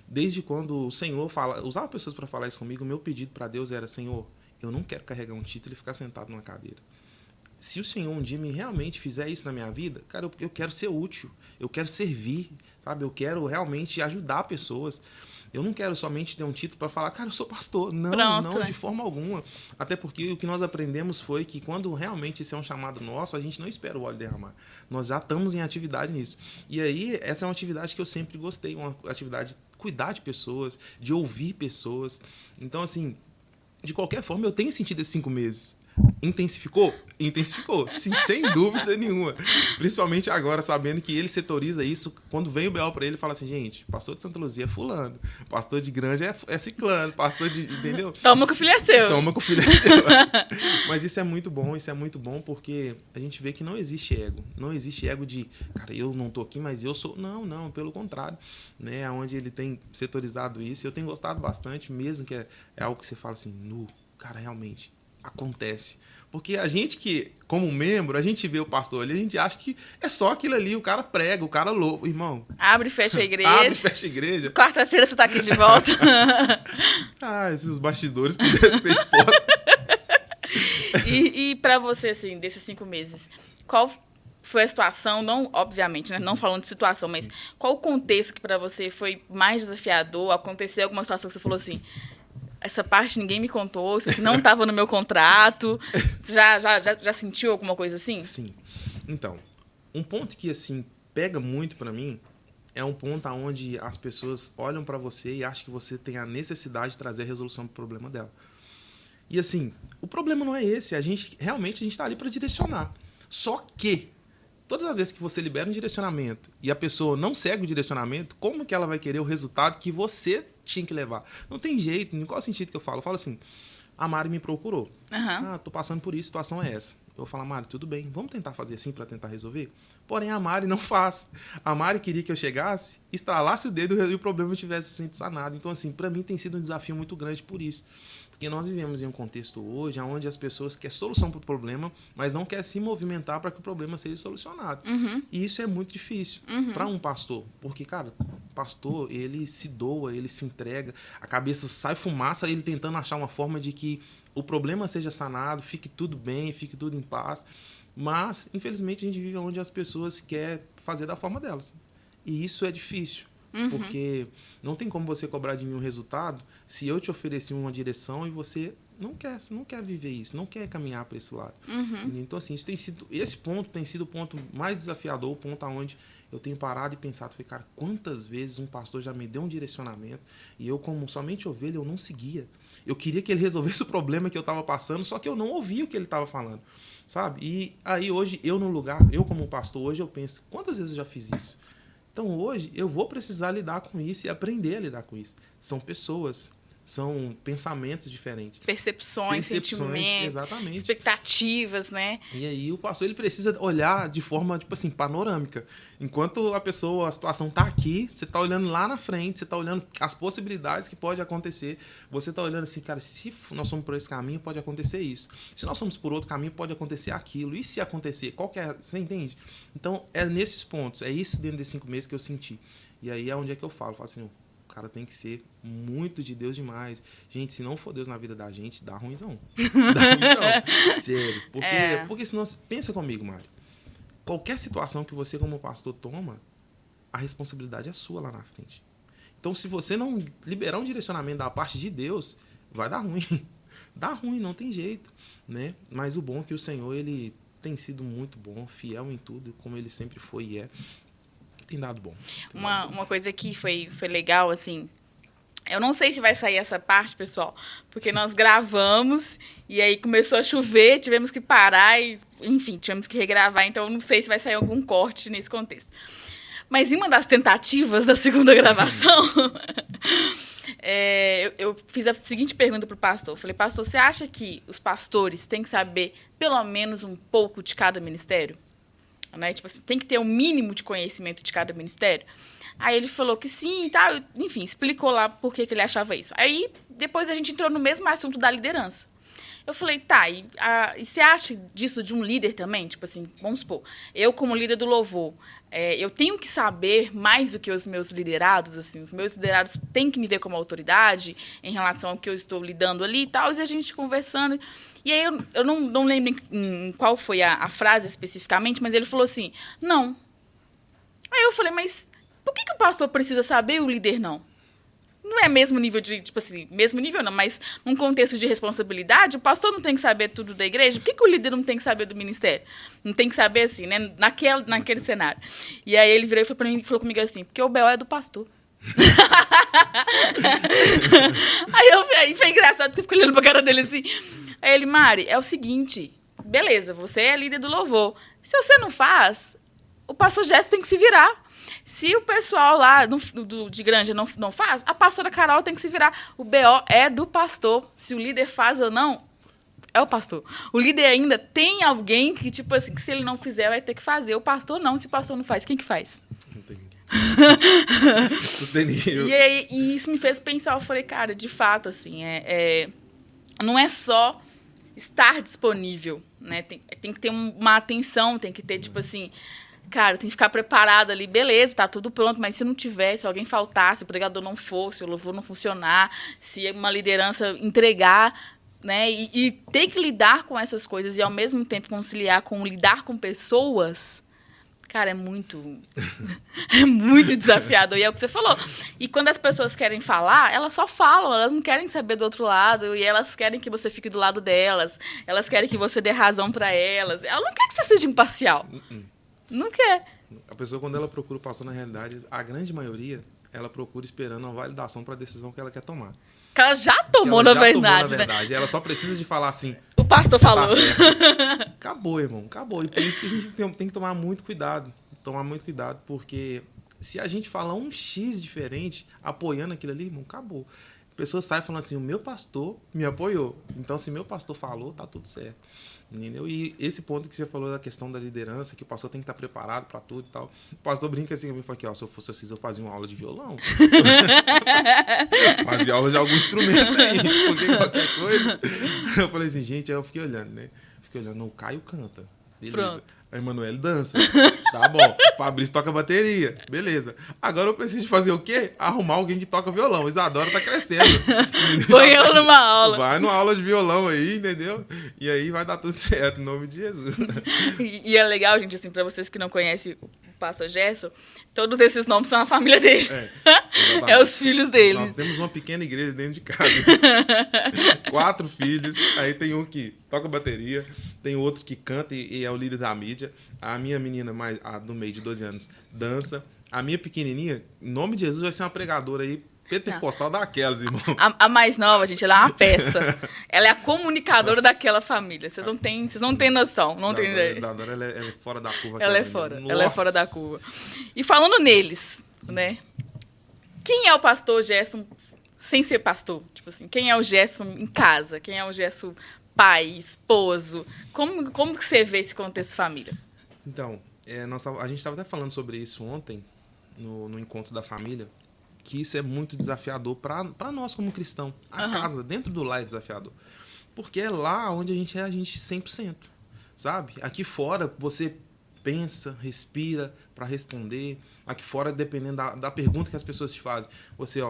desde quando o Senhor usava pessoas para falar isso comigo, o meu pedido para Deus era, Senhor, eu não quero carregar um título e ficar sentado numa cadeira. Se o Senhor um dia realmente fizer isso na minha vida, cara, eu quero ser útil, eu quero servir, sabe? Eu quero realmente ajudar pessoas. Eu não quero somente ter um título para falar, cara, eu sou pastor. Não, pronto, não, de forma alguma. Até porque o que nós aprendemos foi que quando realmente isso é um chamado nosso, a gente não espera o óleo derramar. Nós já estamos em atividade nisso. E aí, essa é uma atividade que eu sempre gostei, uma atividade de cuidar de pessoas, de ouvir pessoas. Então, assim, de qualquer forma, eu tenho sentido esses 5 meses. Intensificou? Intensificou, sim, sem dúvida nenhuma. Principalmente agora, sabendo que ele setoriza isso. Quando vem o B.O. para ele, fala assim, gente, pastor de Santa Luzia é fulano, pastor de Granja é ciclano, pastor de... Entendeu? Toma que o filho é seu. Toma que o filho é seu. Mas isso é muito bom porque a gente vê que não existe ego. Não existe ego de, cara, eu não tô aqui, mas eu sou... Não, pelo contrário. Né? Onde ele tem setorizado isso, eu tenho gostado bastante, mesmo que é algo que você fala assim, cara, realmente... acontece. Porque a gente que, como membro, a gente vê o pastor ali, a gente acha que é só aquilo ali, o cara prega, o cara louco, irmão. Abre e fecha a igreja. Abre e fecha a igreja. Quarta-feira você tá aqui de volta. Se os bastidores pudessem ser expostos. E pra você, assim, desses 5 meses, qual foi a situação, não, obviamente, né, não falando de situação, mas qual o contexto que pra você foi mais desafiador? Aconteceu alguma situação que você falou assim, essa parte ninguém me contou, isso aqui não estava no meu contrato. Já sentiu alguma coisa assim? Sim. Então, um ponto que, assim, pega muito para mim é um ponto onde as pessoas olham para você e acham que você tem a necessidade de trazer a resolução do problema dela. E, assim, o problema não é esse. Realmente a gente está ali para direcionar. Só que, todas as vezes que você libera um direcionamento e a pessoa não segue o direcionamento, como que ela vai querer o resultado que você tinha que levar. Não tem jeito, em qual sentido que eu falo? Eu falo assim, a Mari me procurou. Tô passando por isso, a situação é essa. Eu vou falar, Mari, tudo bem, vamos tentar fazer assim para tentar resolver? Porém, a Mari não faz. A Mari queria que eu chegasse, estralasse o dedo e o problema tivesse sido sanado. Então, assim, para mim tem sido um desafio muito grande por isso. Porque nós vivemos em um contexto hoje onde as pessoas querem solução para o problema, mas não querem se movimentar para que o problema seja solucionado. E isso é muito difícil para um pastor. Porque, cara, pastor, ele se doa, ele se entrega, a cabeça sai fumaça, ele tentando achar uma forma de que o problema seja sanado, fique tudo bem, fique tudo em paz. Mas, infelizmente, a gente vive onde as pessoas querem fazer da forma delas. E isso é difícil. Porque não tem como você cobrar de mim um resultado se eu te ofereci uma direção e você não quer viver isso, não quer caminhar para esse lado. Então, assim, esse ponto tem sido o ponto mais desafiador, o ponto onde eu tenho parado e pensado, falei, cara, quantas vezes um pastor já me deu um direcionamento e eu, como somente ovelha, eu não seguia. Eu queria que ele resolvesse o problema que eu estava passando, só que eu não ouvia o que ele estava falando, sabe? E aí hoje, eu como pastor, hoje eu penso, quantas vezes eu já fiz isso? Então hoje eu vou precisar lidar com isso e aprender a lidar com isso. São pessoas, são pensamentos diferentes. Percepções, sentimentos, exatamente. Expectativas, né? E aí o pastor ele precisa olhar de forma, tipo assim, panorâmica. Enquanto a situação está aqui, você está olhando lá na frente, você está olhando as possibilidades que pode acontecer. Você está olhando assim, cara, se nós somos por esse caminho, pode acontecer isso. Se nós somos por outro caminho, pode acontecer aquilo. E se acontecer, qual que é? Você entende? Então, é nesses pontos, é isso dentro desses 5 meses que eu senti. E aí é onde é que eu falo assim, o cara tem que ser muito de Deus demais. Gente, se não for Deus na vida da gente, dá ruimzão. Dá ruimzão. Sério. Porque senão... Pensa comigo, Mário. Qualquer situação que você, como pastor, toma, a responsabilidade é sua lá na frente. Então, se você não liberar um direcionamento da parte de Deus, vai dar ruim. Dá ruim, não tem jeito, né? Mas o bom é que o Senhor, ele tem sido muito bom, fiel em tudo, como ele sempre foi e é. Tem dado bom. Uma coisa que foi legal, assim... Eu não sei se vai sair essa parte, pessoal, porque nós gravamos e aí começou a chover, tivemos que parar e, enfim, tivemos que regravar, então eu não sei se vai sair algum corte nesse contexto. Mas em uma das tentativas da segunda gravação, eu fiz a seguinte pergunta para o pastor. Eu falei, pastor, você acha que os pastores têm que saber pelo menos um pouco de cada ministério? Né? Tipo assim, tem que ter um mínimo de conhecimento de cada ministério? Aí ele falou que sim e tal, enfim, explicou lá por que ele achava isso. Aí depois a gente entrou no mesmo assunto da liderança. Eu falei, tá, e você acha disso de um líder também? Tipo assim, vamos supor, eu como líder do louvor, eu tenho que saber mais do que os meus liderados, assim, os meus liderados têm que me ver como autoridade em relação ao que eu estou lidando ali e tal, e a gente conversando. E aí eu não lembro em qual foi a frase especificamente, mas ele falou assim, não. Aí eu falei, mas por que o pastor precisa saber e o líder não? Não é mesmo nível de, tipo assim, mesmo nível não, mas num contexto de responsabilidade, o pastor não tem que saber tudo da igreja, por que o líder não tem que saber do ministério? Não tem que saber, assim, né, naquele cenário. E aí ele virou e falou comigo assim, porque o B.O. é do pastor. Aí foi engraçado, porque eu fiquei olhando pra cara dele assim. Aí ele, Mari, é o seguinte, beleza, você é líder do louvor. Se você não faz, o pastor Jéssica tem que se virar. Se o pessoal lá de Granja não faz, a pastora Carol tem que se virar. O BO é do pastor. Se o líder faz ou não, é o pastor. O líder ainda tem alguém que, tipo assim, que se ele não fizer, vai ter que fazer. O pastor não. Se o pastor não faz, quem que faz? Não tem ninguém. E isso me fez pensar. Eu falei, cara, de fato, assim, não é só estar disponível, né? Tem que ter uma atenção, tem que ter, tipo assim... Cara, tem que ficar preparado ali, beleza, tá tudo pronto, mas se não tiver, se alguém faltar, se o pregador não for, se o louvor não funcionar, se uma liderança entregar, né, e ter que lidar com essas coisas e, ao mesmo tempo, conciliar com lidar com pessoas, cara, é muito desafiador. E é o que você falou. E quando as pessoas querem falar, elas só falam, elas não querem saber do outro lado, e elas querem que você fique do lado delas, elas querem que você dê razão para elas. Ela não quer que você seja imparcial. Não quer. A pessoa, quando ela procura o pastor, na realidade, a grande maioria, ela procura esperando uma validação para a decisão que ela quer tomar. Que ela já tomou, na verdade. Né? Ela só precisa de falar assim... O pastor falou. Tá acabou, irmão. Acabou. E por isso que a gente tem que tomar muito cuidado. Tomar muito cuidado, porque Se a gente falar um X diferente, apoiando aquilo ali, irmão, acabou. A pessoa sai falando assim, o meu pastor me apoiou. Então, se meu pastor falou, tá tudo certo. Entendeu? E esse ponto que você falou da questão da liderança, que o pastor tem que estar preparado para tudo e tal. O pastor brinca assim comigo, fala aqui, ó, se eu fosse vocês, eu fazia uma aula de violão. Fazia aula de algum instrumento aí, porque qualquer coisa. Eu falei assim, gente, aí eu fiquei olhando, né? Fiquei olhando, o Caio canta. Beleza. Pronto. A Emanuele dança. Tá bom. Fabrício toca bateria. Beleza. Agora eu preciso fazer o quê? Arrumar alguém que toca violão. Isadora tá crescendo. Põe ela numa aula. Vai numa aula de violão aí, entendeu? E aí vai dar tudo certo, em nome de Jesus. E é legal, gente, assim, pra vocês que não conhecem o pastor Gerson, todos esses nomes são a família dele. É os filhos dele. Nós temos uma pequena igreja dentro de casa. 4 filhos. Aí tem um que toca bateria, tem outro que canta e é o líder da mídia. A minha menina a do meio de 12 anos dança. A minha pequenininha, em nome de Jesus, vai ser uma pregadora aí pentecostal daquelas, irmão. A mais nova, gente, ela é uma peça. Ela é a comunicadora daquela família. Vocês não têm noção, não têm ideia. Isadora, ela é fora da curva. Ela é fora da curva. E falando neles, né? Quem é o pastor Gerson sem ser pastor? Tipo assim, quem é o Gerson em casa? Quem é o Gerson pai, esposo? Como que você vê esse contexto família? Então, a gente estava até falando sobre isso ontem, no encontro da família, que isso é muito desafiador para nós como cristão. A casa, dentro do lar, é desafiador. Porque é lá onde a gente 100%, sabe? Aqui fora, você pensa, respira para responder. Aqui fora, dependendo da pergunta que as pessoas te fazem, você,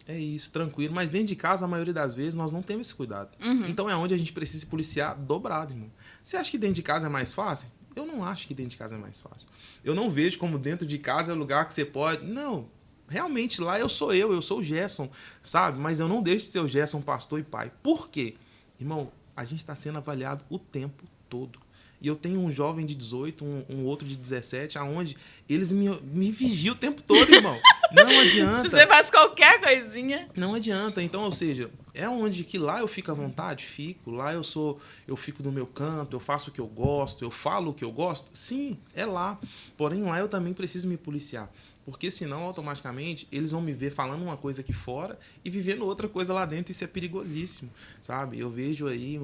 é isso, tranquilo. Mas dentro de casa, a maioria das vezes, nós não temos esse cuidado. Então é onde a gente precisa se policiar dobrado, irmão. Você acha que dentro de casa é mais fácil? Eu não acho que dentro de casa é mais fácil. Eu não vejo como dentro de casa é o lugar que você pode... Não, realmente lá eu sou o Gerson, sabe? Mas eu não deixo de ser o Gerson, pastor e pai. Por quê? Irmão, a gente está sendo avaliado o tempo todo. E eu tenho um jovem de 18, um outro de 17, aonde eles me vigiam o tempo todo, irmão. Não adianta. Se você faz qualquer coisinha... Não adianta. Então, ou seja, é onde que lá eu fico à vontade? Fico. Lá eu fico no meu canto, eu faço o que eu gosto, eu falo o que eu gosto? Sim, é lá. Porém, lá eu também preciso me policiar. Porque senão, automaticamente, eles vão me ver falando uma coisa aqui fora e vivendo outra coisa lá dentro. Isso é perigosíssimo, sabe? Eu vejo aí...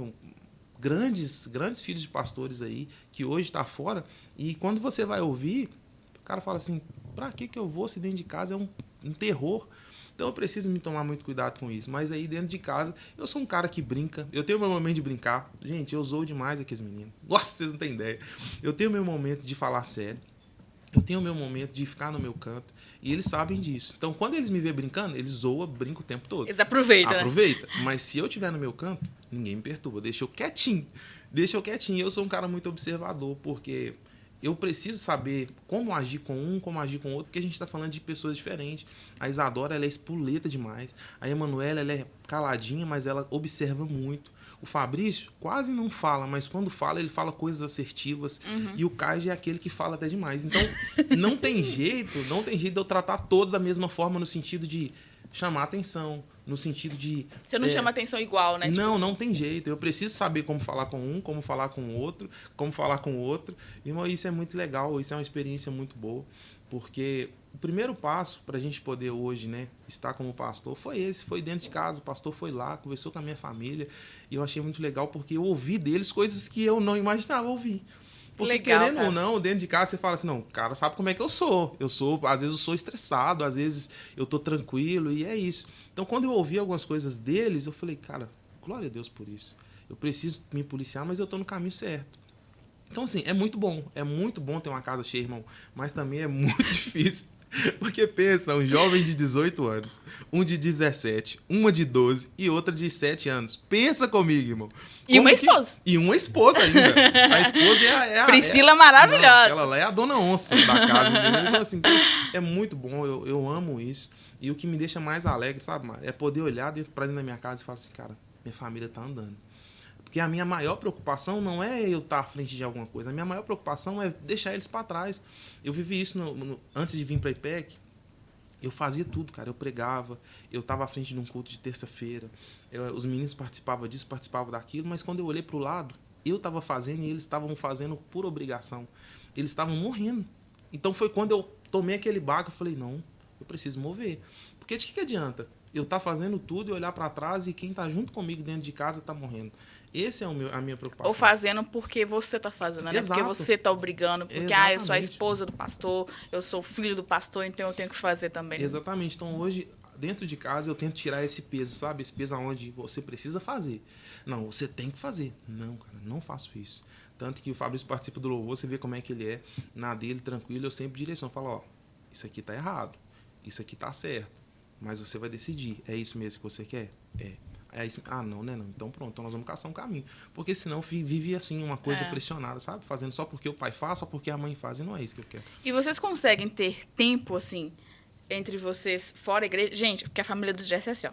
Grandes filhos de pastores aí, que hoje está fora, e quando você vai ouvir, o cara fala assim, pra que eu vou se dentro de casa é um terror? Então eu preciso me tomar muito cuidado com isso. Mas aí dentro de casa, eu sou um cara que brinca, eu tenho meu momento de brincar. Gente, eu zoo demais aqui as meninas. Nossa, vocês não têm ideia. Eu tenho meu momento de falar sério. Eu tenho o meu momento de ficar no meu canto. E eles sabem disso. Então, quando eles me vêem brincando, eles zoam, brincam o tempo todo. Eles aproveitam, Aproveita. Né? Mas se eu estiver no meu canto, ninguém me perturba. Deixa eu quietinho. Eu sou um cara muito observador, porque eu preciso saber como agir com um, como agir com o outro, porque a gente está falando de pessoas diferentes. A Isadora, ela é espoleta demais. A Emanuela, ela é caladinha, mas ela observa muito. O Fabrício quase não fala, mas quando fala, ele fala coisas assertivas. E o Caio é aquele que fala até demais. Então, não tem jeito de eu tratar todos da mesma forma no sentido de chamar atenção, no sentido de... Você não chama atenção igual, né? Não, não tem jeito. Eu preciso saber como falar com um, como falar com o outro, como falar com o outro. Irmão, isso é muito legal, isso é uma experiência muito boa, porque... O primeiro passo para a gente poder hoje, né, estar como pastor foi esse, foi dentro de casa, o pastor foi lá, conversou com a minha família e eu achei muito legal porque eu ouvi deles coisas que eu não imaginava ouvir. Porque legal, querendo ou não, dentro de casa você fala assim, não, o cara sabe como é que eu sou, às vezes eu sou estressado, às vezes eu tô tranquilo e é isso. Então quando eu ouvi algumas coisas deles, eu falei, cara, glória a Deus por isso. Eu preciso me policiar, mas eu tô no caminho certo. Então assim, é muito bom ter uma casa cheia, irmão, mas também é muito difícil. Porque pensa, um jovem de 18 anos, um de 17, uma de 12 e outra de 7 anos. Pensa comigo, irmão. E uma esposa. E uma esposa ainda. A esposa é a Priscila maravilhosa. Ela lá é a dona onça da casa, entendeu? Então, assim, é muito bom, eu amo isso. E o que me deixa mais alegre, sabe, Mari? É poder olhar pra dentro da minha casa e falar assim, cara, minha família tá andando. Porque a minha maior preocupação não é eu estar à frente de alguma coisa. A minha maior preocupação é deixar eles para trás. Eu vivi isso antes de vir para a IPEC. Eu fazia tudo, cara. Eu pregava, eu estava à frente de um culto de terça-feira. Os meninos participavam disso, participavam daquilo. Mas quando eu olhei para o lado, eu estava fazendo e eles estavam fazendo por obrigação. Eles estavam morrendo. Então foi quando eu tomei aquele baque, eu falei, não, eu preciso mover. Porque de que adianta eu estar fazendo tudo e olhar para trás e quem está junto comigo dentro de casa está morrendo? Essa é a minha preocupação. Ou fazendo porque você está fazendo, né? Exato. Porque você está obrigando, porque eu sou a esposa do pastor, eu sou o filho do pastor, então eu tenho que fazer também. Exatamente. Então, hoje, dentro de casa, eu tento tirar esse peso, sabe? Esse peso aonde você precisa fazer. Não, você tem que fazer. Não, cara, não faço isso. Tanto que o Fabrício participa do louvor, você vê como é que ele é, na dele, tranquilo, eu sempre direciono, falo, ó, isso aqui tá errado, isso aqui tá certo, mas você vai decidir, é isso mesmo que você quer? É isso. Ah, não, né? Não. Então pronto, então nós vamos caçar um caminho. Porque senão vive assim, uma coisa pressionada, sabe? Fazendo só porque o pai faz, só porque a mãe faz, e não é isso que eu quero. E vocês conseguem ter tempo, assim, entre vocês fora a igreja? Gente, porque a família do Jesse é assim, ó.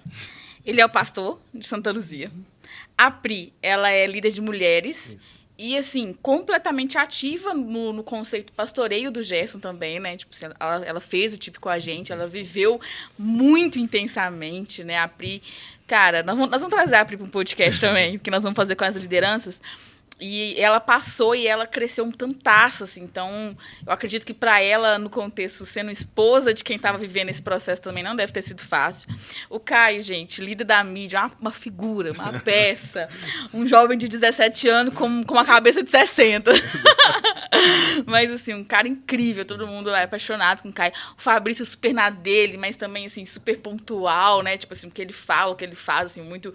Ele é o pastor de Santa Luzia. A Pri, ela é líder de mulheres. Isso. E, assim, completamente ativa no conceito pastoreio do Gerson também, né? Tipo, assim, ela fez o típico com a gente, ela viveu muito intensamente, né? A Pri... Cara, nós vamos trazer a Pri para um podcast também, que nós vamos fazer com as lideranças. E ela passou e ela cresceu um tantaço, assim. Então, eu acredito que para ela, no contexto, sendo esposa de quem estava vivendo esse processo também, não deve ter sido fácil. O Caio, gente, líder da mídia, uma figura, uma peça. Um jovem de 17 anos com uma cabeça de 60. Mas, assim, um cara incrível. Todo mundo é apaixonado com o Caio. O Fabrício super na dele, mas também, assim, super pontual, né? Tipo assim, o que ele fala, o que ele faz, assim, muito...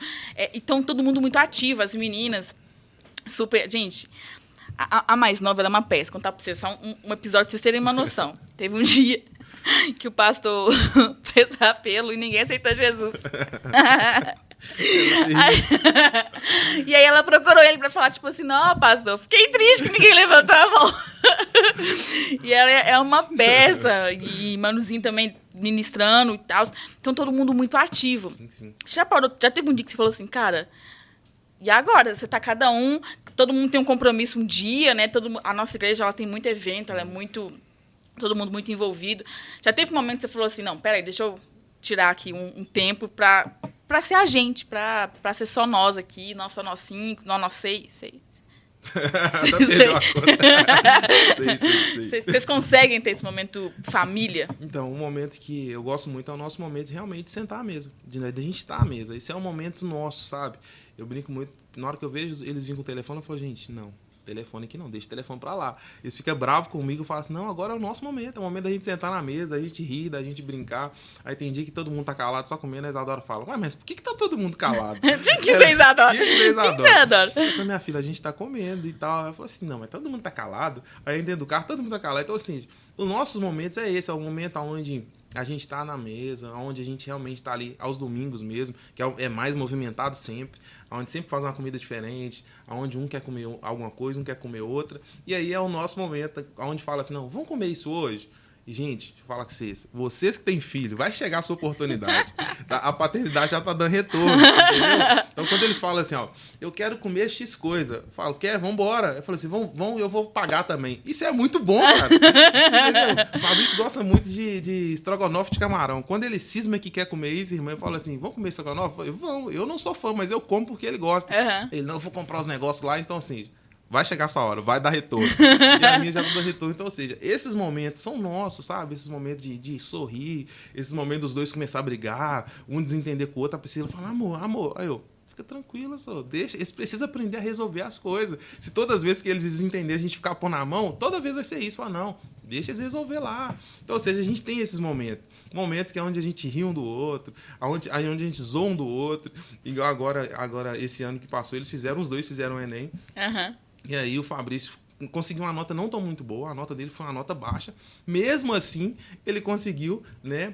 Então, todo mundo muito ativo. As meninas... Super. Gente, a mais nova, ela é uma peça. Contar pra vocês só um episódio pra vocês terem uma noção. Teve um dia que o pastor fez apelo e ninguém aceita Jesus. E aí ela procurou ele pra falar, tipo assim, não, pastor, fiquei triste que ninguém levantou a mão. E ela é uma peça. E Manuzinho também ministrando e tal. Então todo mundo muito ativo. Sim. Já teve um dia que você falou assim, cara... E agora? Você tá cada um... Todo mundo tem um compromisso um dia, né? A nossa igreja, ela tem muito evento, ela é muito... Todo mundo muito envolvido. Já teve um momento que você falou assim, não, peraí, deixa eu tirar aqui um tempo pra ser a gente, pra ser só nós aqui, não só nós 5, nós 6. Sei. Vocês conseguem ter esse momento família? Então, um momento que eu gosto muito é o nosso momento de realmente sentar à mesa, de a gente estar à mesa. Esse é um momento nosso, sabe? Eu brinco muito, na hora que eu vejo eles virem com o telefone, eu falo, gente, não, telefone aqui não, deixa o telefone pra lá. Eles ficam bravos comigo e falam assim, não, agora é o nosso momento, é o momento da gente sentar na mesa, da gente rir, da gente brincar. Aí tem dia que todo mundo tá calado, só comendo, a Isadora fala, mas por que tá todo mundo calado? Quem que vocês adoram? Quem você adora? Eu falei, minha filha, a gente tá comendo e tal. Ela falou assim, não, mas todo mundo tá calado. Aí dentro do carro, todo mundo tá calado. Então, assim, os nossos momentos é esse, é o momento onde a gente está na mesa, onde a gente realmente está ali aos domingos mesmo, que é mais movimentado sempre, onde sempre faz uma comida diferente, onde um quer comer alguma coisa, um quer comer outra. E aí é o nosso momento, onde fala assim, não, vamos comer isso hoje? E, gente, deixa eu falar com vocês que têm filho, vai chegar a sua oportunidade. A paternidade já tá dando retorno, entendeu? Então, quando eles falam assim, ó, eu quero comer X coisa, eu falo, quer? Vambora. Eu falo assim, vão, eu vou pagar também. Isso é muito bom, cara. Entendeu? O Fabrício gosta muito de estrogonofe de camarão. Quando ele cisma que quer comer isso, irmã, eu falo assim, vamos comer estrogonofe? Eu não sou fã, mas eu como porque ele gosta. Uhum. Ele, não, eu vou comprar os negócios lá, então assim... Vai chegar essa hora, vai dar retorno. E a minha já não dá retorno. Então, ou seja, esses momentos são nossos, sabe? Esses momentos de sorrir, esses momentos dos dois começar a brigar, um desentender com o outro, a Priscila fala, amor. Aí eu, fica tranquila, só. Deixa, eles precisam aprender a resolver as coisas. Se todas as vezes que eles desentenderem a gente ficar pôr na mão, toda vez vai ser isso. Fala, não, deixa eles resolver lá. Então, ou seja, a gente tem esses momentos. Momentos que é onde a gente ri um do outro, onde a gente zoa um do outro. Igual agora, esse ano que passou, os dois fizeram o Enem. Aham. E aí o Fabrício conseguiu uma nota não tão muito boa, a nota dele foi uma nota baixa. Mesmo assim, ele conseguiu, né,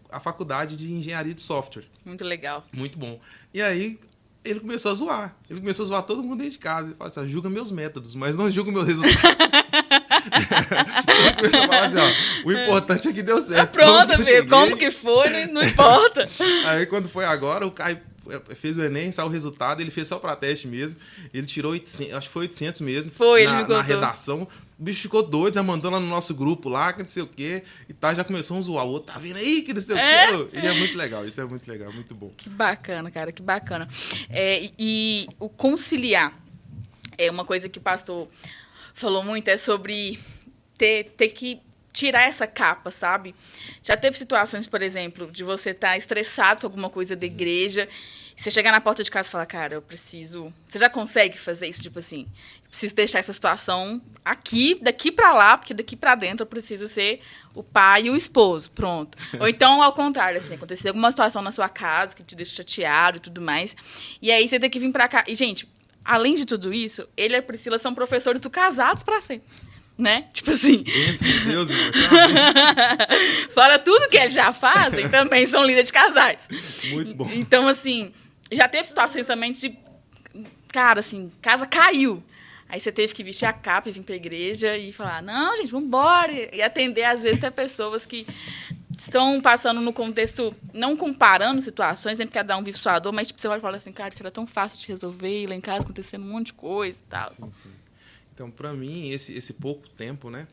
a faculdade de engenharia de software. Muito legal. Muito bom. E aí ele começou a zoar. Ele começou a zoar todo mundo dentro de casa. Ele falou assim, julga meus métodos, mas não julga meus resultados. Ele começou a falar assim, ó, o importante é que deu certo. Pronto, filho, como que foi, não importa. Aí quando foi agora, o Caio fez o Enem, saiu o resultado, ele fez só pra teste mesmo. Ele tirou 800, acho que foi 800 mesmo. Foi, ele me contou. Na redação. O bicho ficou doido, já mandou lá no nosso grupo lá, que não sei o quê. E tá, já começou a zoar. O outro, tá vendo aí, que não sei o quê. E é muito legal, isso é muito legal, muito bom. Que bacana, cara, que bacana. E o conciliar é uma coisa que o pastor falou muito, é sobre ter que tirar essa capa, sabe? Já teve situações, por exemplo, de você estar estressado com alguma coisa da igreja, e você chegar na porta de casa e falar, cara, eu preciso... Você já consegue fazer isso? Tipo assim, eu preciso deixar essa situação aqui, daqui pra lá, porque daqui pra dentro eu preciso ser o pai e o esposo, pronto. Ou então, ao contrário, assim, acontecer alguma situação na sua casa que te deixa chateado e tudo mais, e aí você tem que vir pra cá. E, gente, além de tudo isso, ele e a Priscila são professores do Casados pra Sempre. Né? Tipo assim. Meu Deus, fora tudo que eles já fazem, também são líderes de casais. Muito bom. Então, assim, já teve situações também de, cara, assim, casa caiu. Aí você teve que vestir a capa e vir pra igreja e falar, não, gente, vambora. E atender, às vezes, até pessoas que estão passando no contexto, não comparando situações, nem porque cada um vive sua dor, mas tipo, você vai falar assim, cara, isso era tão fácil de resolver, e lá em casa acontecendo um monte de coisa e tal. Sim, sim. Então, para mim, esse pouco tempo, né?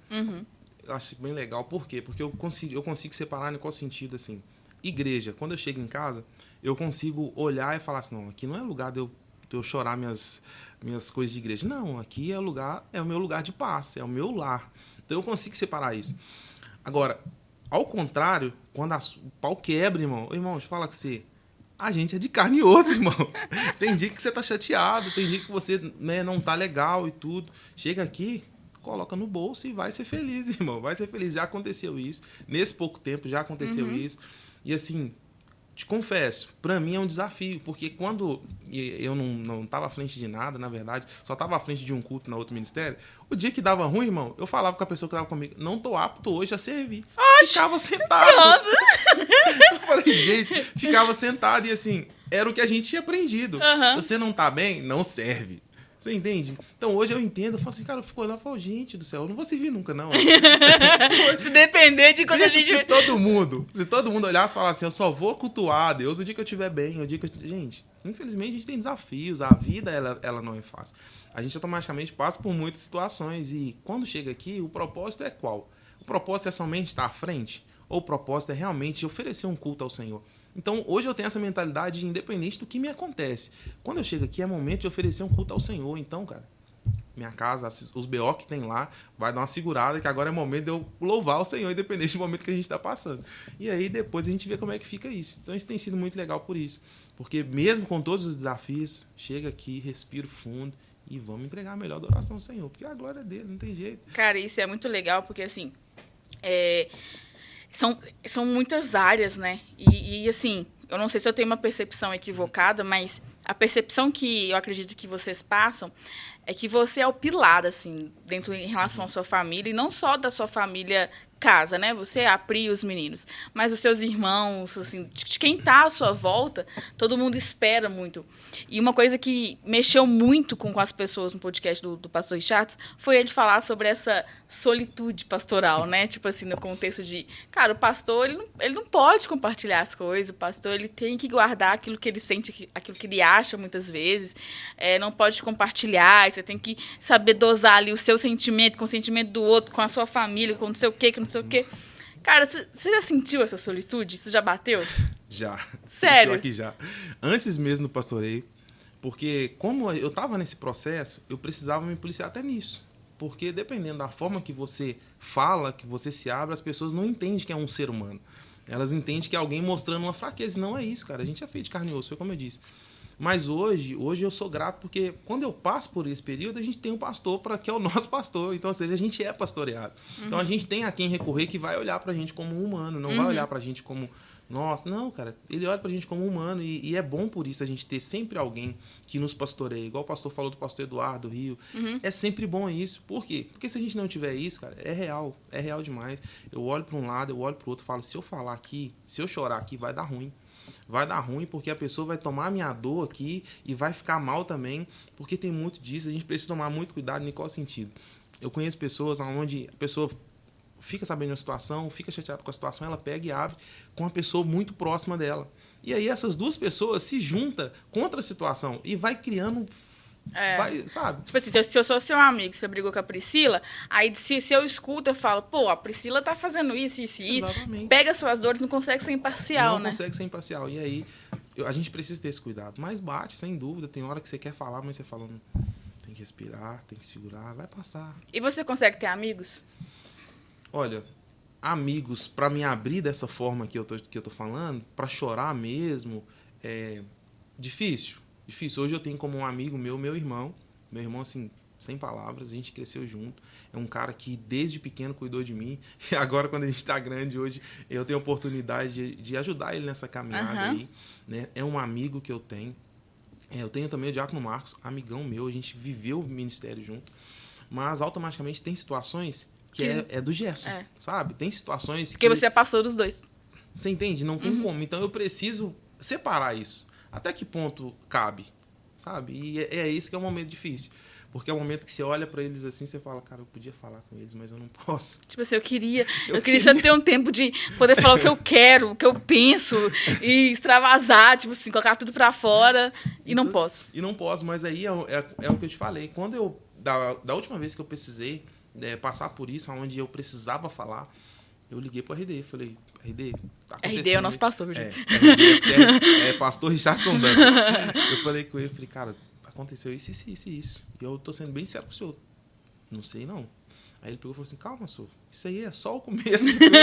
Eu acho bem legal. Por quê? Porque eu consigo separar em qual sentido, assim. Igreja, quando eu chego em casa, eu consigo olhar e falar assim, não, aqui não é lugar de eu chorar minhas coisas de igreja. Não, aqui é o meu lugar de paz, é o meu lar. Então, eu consigo separar isso. Agora, ao contrário, quando o pau quebra, irmão, deixa eu falar com você, a gente é de carne e osso, irmão. Tem dia que você tá chateado, tem dia que você, né, não tá legal e tudo. Chega aqui, coloca no bolso e vai ser feliz, irmão. Vai ser feliz. Já aconteceu isso. Nesse pouco tempo já aconteceu isso. E assim, te confesso, pra mim é um desafio. Porque quando eu não tava à frente de nada, na verdade, só tava à frente de um culto na outro ministério, o dia que dava ruim, irmão, eu falava com a pessoa que tava comigo, não tô apto hoje a servir. Oxi, ficava sentado. Eu falei, gente, ficava sentado e assim, era o que a gente tinha aprendido. Se você não tá bem, não serve. Você entende? Então hoje eu entendo, eu falo assim, cara, eu fico olhando e falo, gente do céu, eu não vou servir nunca, não. Se depender de quando a gente... Se todo mundo olhasse e falasse assim, eu só vou cultuar a Deus o dia que eu estiver bem, o dia que eu... Gente, infelizmente a gente tem desafios, a vida ela não é fácil. A gente automaticamente passa por muitas situações e quando chega aqui, o propósito é qual? O propósito é somente estar à frente? Ou o propósito é realmente oferecer um culto ao Senhor? Então, hoje eu tenho essa mentalidade independente do que me acontece. Quando eu chego aqui, é momento de oferecer um culto ao Senhor. Então, cara, minha casa, os BO que tem lá, vai dar uma segurada, que agora é momento de eu louvar o Senhor, independente do momento que a gente está passando. E aí, depois a gente vê como é que fica isso. Então, isso tem sido muito legal por isso. Porque mesmo com todos os desafios, chega aqui, respiro fundo e vamos entregar a melhor adoração ao Senhor. Porque a glória é dele, não tem jeito. Cara, isso é muito legal, porque assim... São muitas áreas, né? E, assim, eu não sei se eu tenho uma percepção equivocada, mas a percepção que eu acredito que vocês passam é que você é o pilar, assim, dentro em relação à sua família, e não só da sua família casa, né? Você é a Pri e os meninos, mas os seus irmãos, assim, de quem tá à sua volta, todo mundo espera muito. E uma coisa que mexeu muito com as pessoas no podcast do Pastor Richardson foi ele falar sobre essa solitude pastoral, né? Tipo assim, no contexto de, cara, o pastor, ele não pode compartilhar as coisas, o pastor, ele tem que guardar aquilo que ele sente, aquilo que ele acha muitas vezes, não pode compartilhar, você tem que saber dosar ali o seu sentimento com o sentimento do outro, com a sua família, com não sei o quê, com não sei o quê. Cara, você já sentiu essa solitude? Isso já bateu? Já. Sério? Aqui já. Antes mesmo do pastoreio, porque como eu estava nesse processo, eu precisava me policiar até nisso. Porque dependendo da forma que você fala, que você se abre, as pessoas não entendem que é um ser humano. Elas entendem que é alguém mostrando uma fraqueza. Não é isso, cara. A gente é feito de carne e osso, foi como eu disse. Mas hoje eu sou grato porque quando eu passo por esse período, a gente tem um pastor que é o nosso pastor. Então, ou seja, a gente é pastoreado. Então, a gente tem a quem recorrer que vai olhar pra gente como um humano, não vai olhar pra gente como... Nossa, não, cara, ele olha pra gente como humano e é bom por isso a gente ter sempre alguém que nos pastoreia, igual o pastor falou do pastor Eduardo Rio. É sempre bom isso. Por quê? Porque se a gente não tiver isso, cara, é real demais. Eu olho pra um lado, eu olho pro outro e falo, se eu falar aqui, se eu chorar aqui, vai dar ruim. Vai dar ruim porque a pessoa vai tomar a minha dor aqui e vai ficar mal também, porque tem muito disso, a gente precisa tomar muito cuidado em qual sentido. Eu conheço pessoas onde a pessoa fica sabendo da situação, fica chateada com a situação, ela pega e abre com uma pessoa muito próxima dela. E aí essas duas pessoas se juntam contra a situação e vai criando... Vai, sabe? Tipo assim, se eu sou seu amigo, você brigou com a Priscila, aí se eu escuto, eu falo, pô, a Priscila tá fazendo isso, Exatamente. Pega suas dores, não consegue ser imparcial, né? Não consegue ser imparcial. E aí, a gente precisa ter esse cuidado. Mas bate, sem dúvida, tem hora que você quer falar, mas você fala, tem que respirar, tem que segurar, vai passar. E você consegue ter amigos? Olha, amigos para me abrir dessa forma que eu tô falando, para chorar mesmo, difícil. Hoje eu tenho como um amigo meu irmão, assim, sem palavras, a gente cresceu junto. É um cara que desde pequeno cuidou de mim. E agora, quando a gente está grande hoje, eu tenho a oportunidade de ajudar ele nessa caminhada aí. Né? É um amigo que eu tenho. Eu tenho também o Diácono Marcos, amigão meu. A gente viveu o ministério junto. Mas, automaticamente, tem situações que é do Gerson, sabe? Tem situações Porque você é pastor dos dois. Você entende? Não tem como. Então, eu preciso separar isso. Até que ponto cabe, sabe? E é esse que é um momento difícil. Porque é um momento que você olha pra eles assim, você fala, cara, eu podia falar com eles, mas eu não posso. Tipo assim, eu queria só ter um tempo de poder falar o que eu quero, o que eu penso, e extravasar, tipo assim, colocar tudo pra fora, e não posso. E não posso, mas aí é o que eu te falei. Quando da última vez que eu precisei passar por isso, onde eu precisava falar, eu liguei pro RD, falei, RD, tá acontecendo. RD é o nosso pastor, gente. Pastor Richardson Dantas. Eu falei com ele, falei, cara, aconteceu isso. E eu tô sendo bem sério com o senhor. Não sei, não. Aí ele pegou e falou assim, calma, senhor. Isso aí é só o começo de tudo.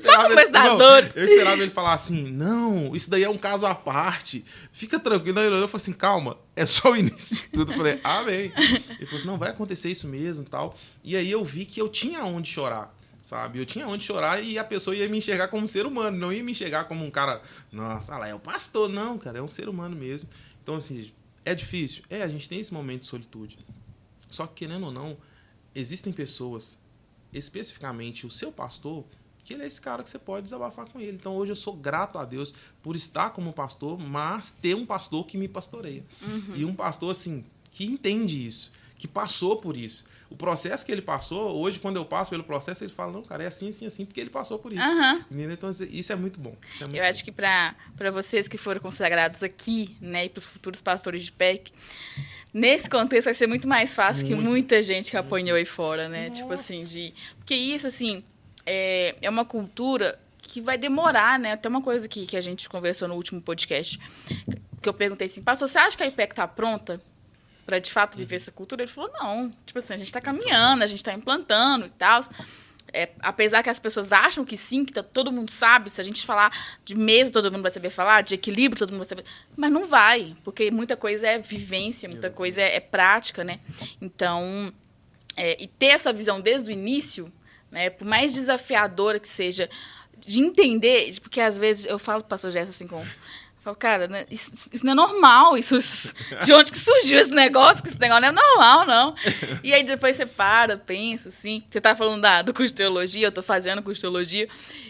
Só o começo das dores. Eu esperava ele falar assim, não, isso daí é um caso à parte. Fica tranquilo. Aí ele olhou e falou assim, calma, é só o início de tudo. Eu falei, amém. Ele falou assim, não, vai acontecer isso mesmo e tal. E aí eu vi que eu tinha onde chorar. Sabe? Eu tinha onde chorar e a pessoa ia me enxergar como um ser humano. Não ia me enxergar como um cara, nossa, lá é o pastor. Não, cara, é um ser humano mesmo. Então, assim... É difícil? A gente tem esse momento de solitude. Só que, querendo ou não, existem pessoas, especificamente o seu pastor, que ele é esse cara que você pode desabafar com ele. Então, hoje eu sou grato a Deus por estar como pastor, mas ter um pastor que me pastoreia. E um pastor, assim, que entende isso, que passou por isso. O processo que ele passou, hoje, quando eu passo pelo processo, ele fala, não, cara, é assim, assim, assim, porque ele passou por isso. Então, isso é muito bom. Eu acho que para vocês que foram consagrados aqui, né, e para os futuros pastores de PEC, nesse contexto vai ser muito mais fácil que muita gente que apanhou aí fora, né? Nossa. Tipo assim, porque isso, assim, é uma cultura que vai demorar, né? Até uma coisa que a gente conversou no último podcast, que eu perguntei assim, pastor, você acha que a IPEC está pronta para de fato viver essa cultura? Ele falou, não. Tipo assim, a gente está caminhando, a gente está implantando e tal. Apesar que as pessoas acham que sim, que todo mundo sabe, se a gente falar de mesa, todo mundo vai saber falar, de equilíbrio, todo mundo vai saber. Mas não vai, porque muita coisa é vivência, muita coisa é prática, né? Então, e ter essa visão desde o início, né, por mais desafiadora que seja, de entender, porque às vezes eu falo pro pastor Gerson assim, eu falo, cara, né, isso não é normal, de onde que surgiu esse negócio, que esse negócio não é normal, não. E aí depois você pensa, assim, você tá falando do curso de teologia, eu tô fazendo curso de teologia,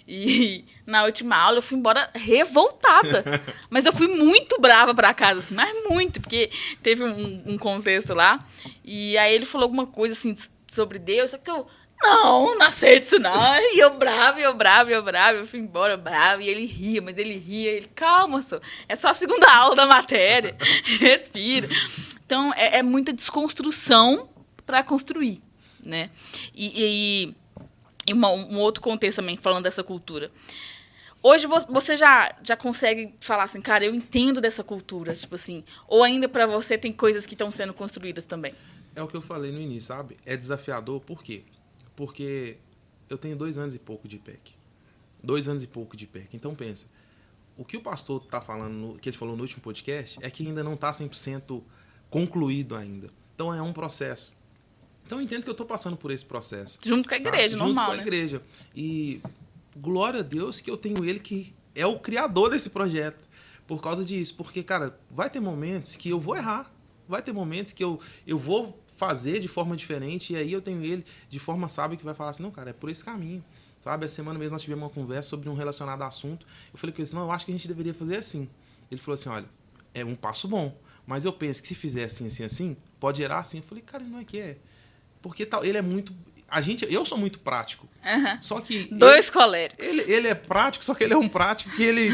e na última aula eu fui embora revoltada, mas eu fui muito brava pra casa, assim, mas muito, porque teve um contexto lá, e aí ele falou alguma coisa, assim, sobre Deus, só que eu... Não aceito isso não. E eu bravo, eu fui embora bravo, e ele ria, ele, calma, senhor, é só a segunda aula da matéria, respira. Então, é muita desconstrução para construir, né? E um outro contexto também, falando dessa cultura. Hoje você já consegue falar assim, cara, eu entendo dessa cultura, tipo assim, ou ainda para você tem coisas que estão sendo construídas também? É o que eu falei no início, sabe? É desafiador, por quê? Porque eu tenho 2 anos e pouco de IPEC. 2 anos e pouco de IPEC. Então, pensa, o que o pastor está falando, que ele falou no último podcast, é que ainda não está 100% concluído ainda. Então, é um processo. Então, eu entendo que eu estou passando por esse processo. Junto com a igreja, normal, junto com a igreja. E glória a Deus que eu tenho ele que é o criador desse projeto. Por causa disso. Porque, cara, vai ter momentos que eu vou errar. Vai ter momentos que eu vou fazer de forma diferente, e aí eu tenho ele de forma sábia que vai falar assim, não, cara, é por esse caminho, sabe? Essa semana mesmo nós tivemos uma conversa sobre um relacionado assunto, eu falei com ele assim, não, eu acho que a gente deveria fazer assim. Ele falou assim, olha, é um passo bom, mas eu penso que se fizer assim, assim, assim, pode gerar assim. Eu falei, cara, não é que é. Porque tal, ele é muito... Eu sou muito prático. Só que... Dois coléricos. Ele é prático, só que ele é um prático que ele...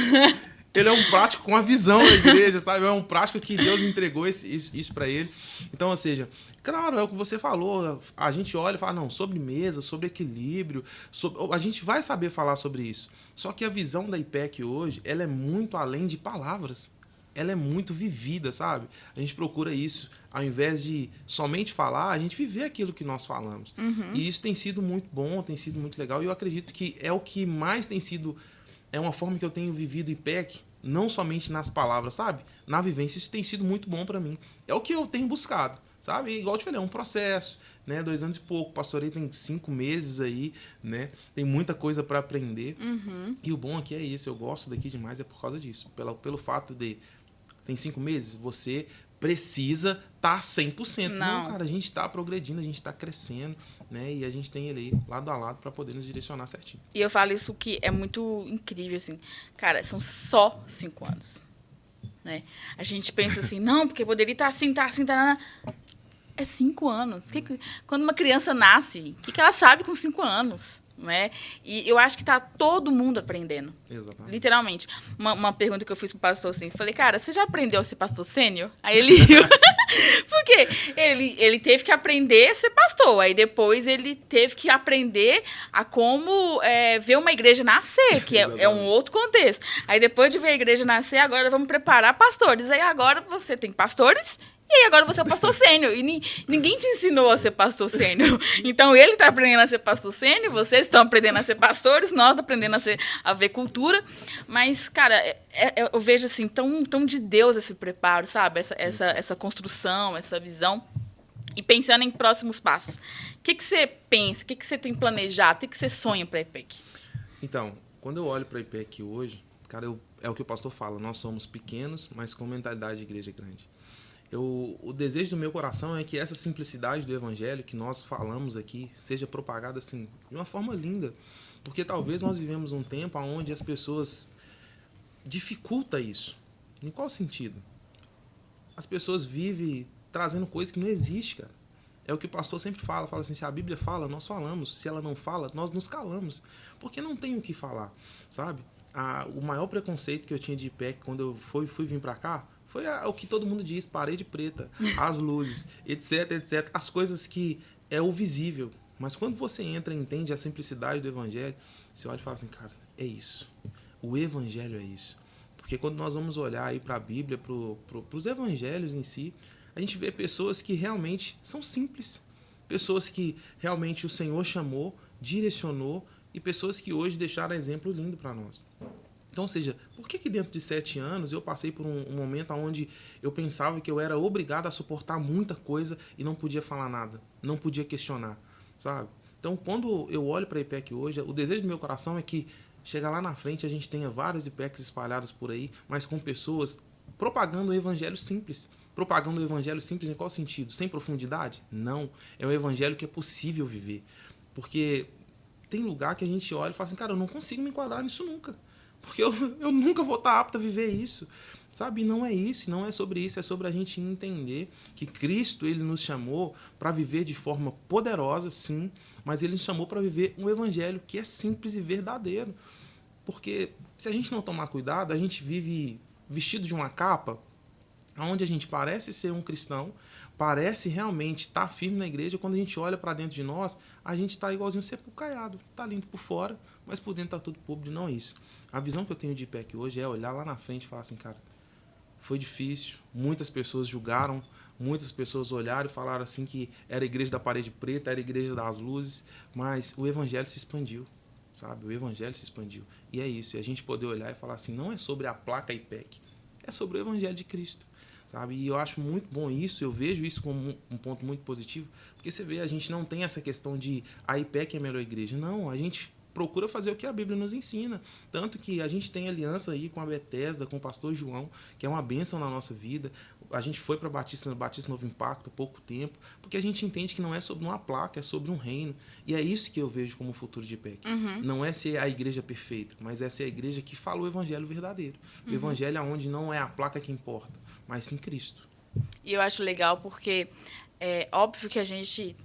Ele é um prático com a visão da igreja, sabe? É um prático que Deus entregou isso para ele. Então, ou seja, claro, é o que você falou. A gente olha e fala, não, sobre mesa, sobre equilíbrio, a gente vai saber falar sobre isso. Só que a visão da IPEC hoje, ela é muito além de palavras. ela é muito vivida, sabe? A gente procura isso, ao invés de somente falar, a gente viver aquilo que nós falamos. E isso tem sido muito bom, tem sido muito legal, e eu acredito que é o que mais tem sido, é uma forma que eu tenho vivido IPEC, não somente nas palavras, sabe? Na vivência, isso tem sido muito bom para mim. É o que eu tenho buscado, sabe? E, igual eu te falei, é um processo, né? 2 anos e pouco, pastorei tem 5 meses aí, né? Tem muita coisa para aprender. E o bom aqui é isso, eu gosto daqui demais, é por causa disso. Pelo fato de, tem 5 meses, você precisa estar 100%. Não, cara, a gente está progredindo, a gente está crescendo, né? E a gente tem ele aí, lado a lado, para poder nos direcionar certinho. E eu falo isso que é muito incrível, assim. Cara, são só 5 anos. Né? A gente pensa assim, não, porque poderia estar assim, tá. É 5 anos. Quando uma criança nasce, o que ela sabe com 5 anos? Né? E eu acho que está todo mundo aprendendo. Exatamente. Literalmente. Uma pergunta que eu fiz pro pastor assim, falei, cara, você já aprendeu a ser pastor sênior? Aí ele riu. Porque ele teve que aprender a ser pastor. Aí depois ele teve que aprender a como ver uma igreja nascer, que é um outro contexto. Aí depois de ver a igreja nascer, agora vamos preparar pastores. Aí agora você tem pastores. E aí agora você é o pastor sênior. E ninguém te ensinou a ser pastor sênior. Então ele está aprendendo a ser pastor sênior, vocês estão aprendendo a ser pastores, nós estamos aprendendo a ver cultura. Mas, cara, eu vejo assim, tão de Deus esse preparo, sabe? Essa construção, essa visão. E pensando em próximos passos. O que você pensa? O que você tem planejado? O que você sonha para a IPEC? Então, quando eu olho para a IPEC hoje, cara, é o que o pastor fala, nós somos pequenos, mas com mentalidade de igreja grande. O desejo do meu coração é que essa simplicidade do evangelho que nós falamos aqui seja propagada assim, de uma forma linda. Porque talvez nós vivemos um tempo onde as pessoas dificultam isso. Em qual sentido? As pessoas vivem trazendo coisas que não existem, cara. É o que o pastor sempre fala assim, se a Bíblia fala, nós falamos. Se ela não fala, nós nos calamos. Porque não tem o que falar, sabe? O maior preconceito que eu tinha de IPEC quando eu fui vir para cá, foi o que todo mundo diz, parede preta, as luzes, etc, etc. As coisas que é o visível. Mas quando você entra e entende a simplicidade do evangelho, você olha e fala assim, cara, é isso. O evangelho é isso. Porque quando nós vamos olhar aí para a Bíblia, para os evangelhos em si, a gente vê pessoas que realmente são simples. Pessoas que realmente o Senhor chamou, direcionou, e pessoas que hoje deixaram exemplo lindo para nós. Então, ou seja, por que dentro de 7 anos eu passei por um momento onde eu pensava que eu era obrigado a suportar muita coisa e não podia falar nada, não podia questionar, sabe? Então, quando eu olho para a IPEC hoje, o desejo do meu coração é que chegar lá na frente a gente tenha vários IPECs espalhados por aí, mas com pessoas propagando o evangelho simples. Propagando o evangelho simples em qual sentido? Sem profundidade? Não. É um evangelho que é possível viver. Porque tem lugar que a gente olha e fala assim, cara, eu não consigo me enquadrar nisso nunca. Porque eu nunca vou estar apto a viver isso, sabe? E não é isso, não é sobre isso, é sobre a gente entender que Cristo, ele nos chamou para viver de forma poderosa, sim, mas ele nos chamou para viver um evangelho que é simples e verdadeiro. Porque se a gente não tomar cuidado, a gente vive vestido de uma capa, onde a gente parece ser um cristão, parece realmente estar firme na igreja, quando a gente olha para dentro de nós, a gente está igualzinho sepulcro caiado, está lindo por fora, mas por dentro está tudo podre, não é isso. A visão que eu tenho de IPEC hoje é olhar lá na frente e falar assim, cara, foi difícil, muitas pessoas julgaram, muitas pessoas olharam e falaram assim que era a igreja da parede preta, era a igreja das luzes, mas o evangelho se expandiu, sabe? O evangelho se expandiu. E é isso, e a gente poder olhar e falar assim, não é sobre a placa IPEC, é sobre o evangelho de Cristo, sabe? E eu acho muito bom isso, eu vejo isso como um ponto muito positivo, porque você vê, a gente não tem essa questão de a IPEC é a melhor igreja, não, a gente procura fazer o que a Bíblia nos ensina. Tanto que a gente tem aliança aí com a Bethesda, com o pastor João, que é uma bênção na nossa vida. A gente foi para Batista Novo Impacto há pouco tempo, porque a gente entende que não é sobre uma placa, é sobre um reino. E é isso que eu vejo como o futuro de IPEC. Não é ser a igreja perfeita, mas é ser a igreja que fala o evangelho verdadeiro. O evangelho onde não é a placa que importa, mas sim Cristo. E eu acho legal porque é óbvio que a gente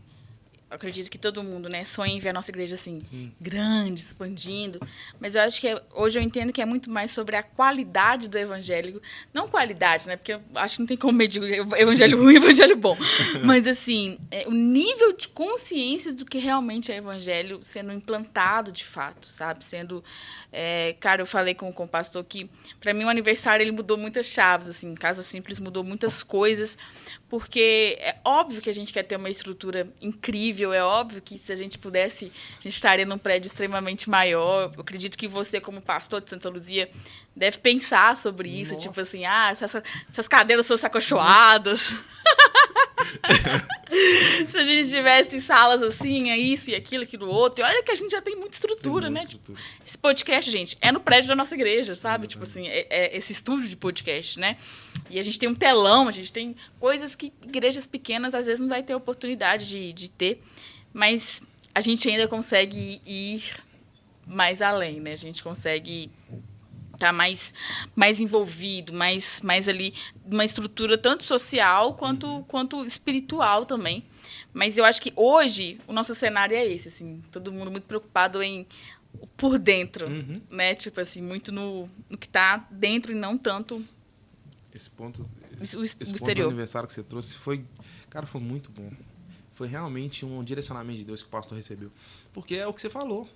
acredito que todo mundo, né, sonha em ver a nossa igreja assim, grande, expandindo. Mas eu acho que hoje eu entendo que é muito mais sobre a qualidade do evangelho. Não qualidade, né? Porque eu acho que não tem como medir evangelho ruim e evangelho bom. Mas, assim, o nível de consciência do que realmente é evangelho sendo implantado de fato, sabe? Sendo... cara, eu falei com o pastor que, para mim, o aniversário ele mudou muitas chaves, assim. Casa Simples mudou muitas coisas, porque é óbvio que a gente quer ter uma estrutura incrível, é óbvio que se a gente pudesse, a gente estaria num prédio extremamente maior. Eu acredito que você, como pastor de Santa Luzia, deve pensar sobre isso, tipo assim, essas cadeiras fossem acolchoadas. Se a gente tivesse salas assim, é isso e aquilo outro. E olha que a gente já tem muita estrutura, né? Estrutura. Esse podcast, gente, é no prédio da nossa igreja, sabe? Tipo assim, é esse estúdio de podcast, né? E a gente tem um telão, a gente tem coisas que igrejas pequenas às vezes não vai ter oportunidade de ter, mas a gente ainda consegue ir mais além, né? A gente consegue estar mais envolvido, mais ali, uma estrutura tanto social quanto espiritual também. Mas eu acho que hoje o nosso cenário é esse, assim, todo mundo muito preocupado em por dentro, né? Tipo assim, muito no que está dentro e não tanto esse ponto exterior. Do aniversário que você trouxe foi muito bom. Foi realmente um direcionamento de Deus que o pastor recebeu. Porque é o que você falou.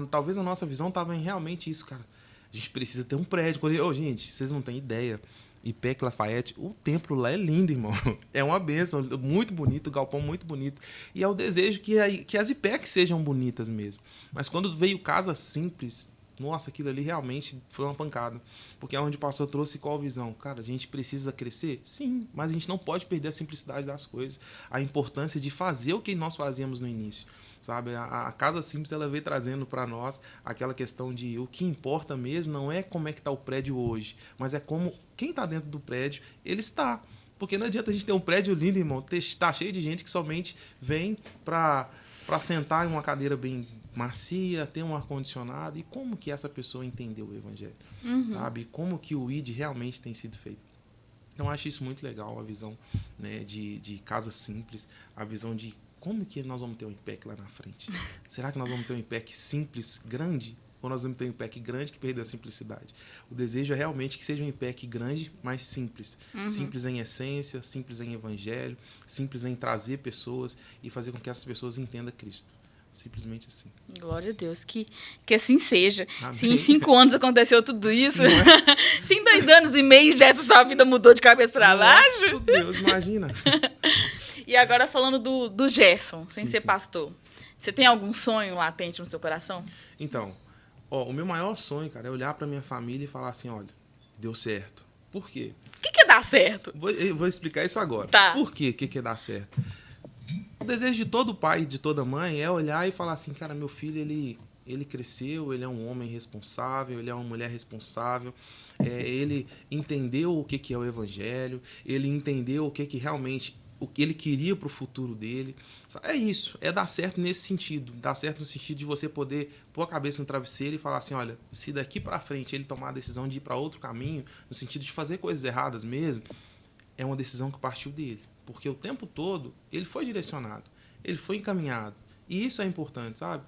Talvez a nossa visão estava em realmente isso, cara. A gente precisa ter um prédio. Gente, vocês não têm ideia. IPEC Lafayette, o templo lá é lindo, irmão. É uma bênção, muito bonito, o galpão muito bonito. E é o desejo que as IPECs sejam bonitas mesmo. Mas quando veio Casa Simples, nossa, aquilo ali realmente foi uma pancada. Porque é onde o pastor trouxe qual visão? Cara, a gente precisa crescer? Sim, mas a gente não pode perder a simplicidade das coisas. A importância de fazer o que nós fazíamos no início. Sabe? A Casa Simples ela veio trazendo para nós aquela questão de o que importa mesmo não é como é que está o prédio hoje, mas é como quem está dentro do prédio, ele está. Porque não adianta a gente ter um prédio lindo, irmão, tá cheio de gente que somente vem para sentar em uma cadeira bem macia, ter um ar-condicionado. E como que essa pessoa entendeu o evangelho? Sabe? Como que o ID realmente tem sido feito? Então, eu acho isso muito legal, a visão, né, de Casa Simples, a visão de como que nós vamos ter um IPEC lá na frente? Será que nós vamos ter um IPEC simples, grande? Ou nós vamos ter um IPEC grande que perdeu a simplicidade? O desejo é realmente que seja um IPEC grande, mas simples. Simples em essência, simples em evangelho, simples em trazer pessoas e fazer com que essas pessoas entendam Cristo. Simplesmente assim. Glória a Deus, que assim seja. Amém. Se em 5 anos aconteceu tudo isso, se em 2 anos e meio já essa sua vida mudou de cabeça para baixo. Nossa Deus, imagina. E agora falando do Gerson, sem ser pastor. Você tem algum sonho latente no seu coração? Então, o meu maior sonho, cara, é olhar para minha família e falar assim, olha, deu certo. Por quê? O que é dar certo? Vou explicar isso agora. Tá. Por quê? O que é dar certo? O desejo de todo pai e de toda mãe é olhar e falar assim, cara, meu filho, ele cresceu, ele é um homem responsável, ele é uma mulher responsável, ele entendeu o que é o evangelho, ele entendeu o que realmente o que ele queria para o futuro dele. É isso, é dar certo nesse sentido. Dar certo no sentido de você poder pôr a cabeça no travesseiro e falar assim, olha, se daqui para frente ele tomar a decisão de ir para outro caminho, no sentido de fazer coisas erradas mesmo, é uma decisão que partiu dele. Porque o tempo todo ele foi direcionado, ele foi encaminhado. E isso é importante, sabe?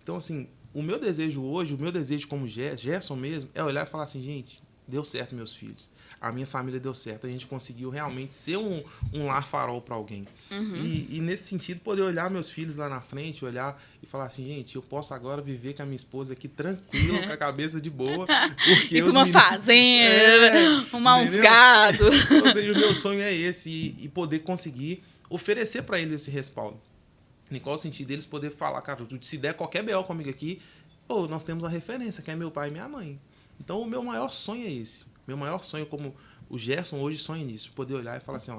Então, assim, o meu desejo hoje, o meu desejo como Gerson mesmo, é olhar e falar assim, gente, deu certo meus filhos. A minha família deu certo. A gente conseguiu realmente ser um lar farol para alguém. E nesse sentido, poder olhar meus filhos lá na frente, olhar e falar assim, gente, eu posso agora viver com a minha esposa aqui tranquilo, com a cabeça de boa. Porque e com uma fazenda, uns gado. Ou seja, o meu sonho é esse, e poder conseguir oferecer para eles esse respaldo. Em qual sentido? Eles poder falar, cara, se der qualquer BO comigo aqui, nós temos a referência, que é meu pai e minha mãe. Então, o meu maior sonho é esse. Meu maior sonho, como o Gerson hoje sonha nisso, poder olhar e falar assim,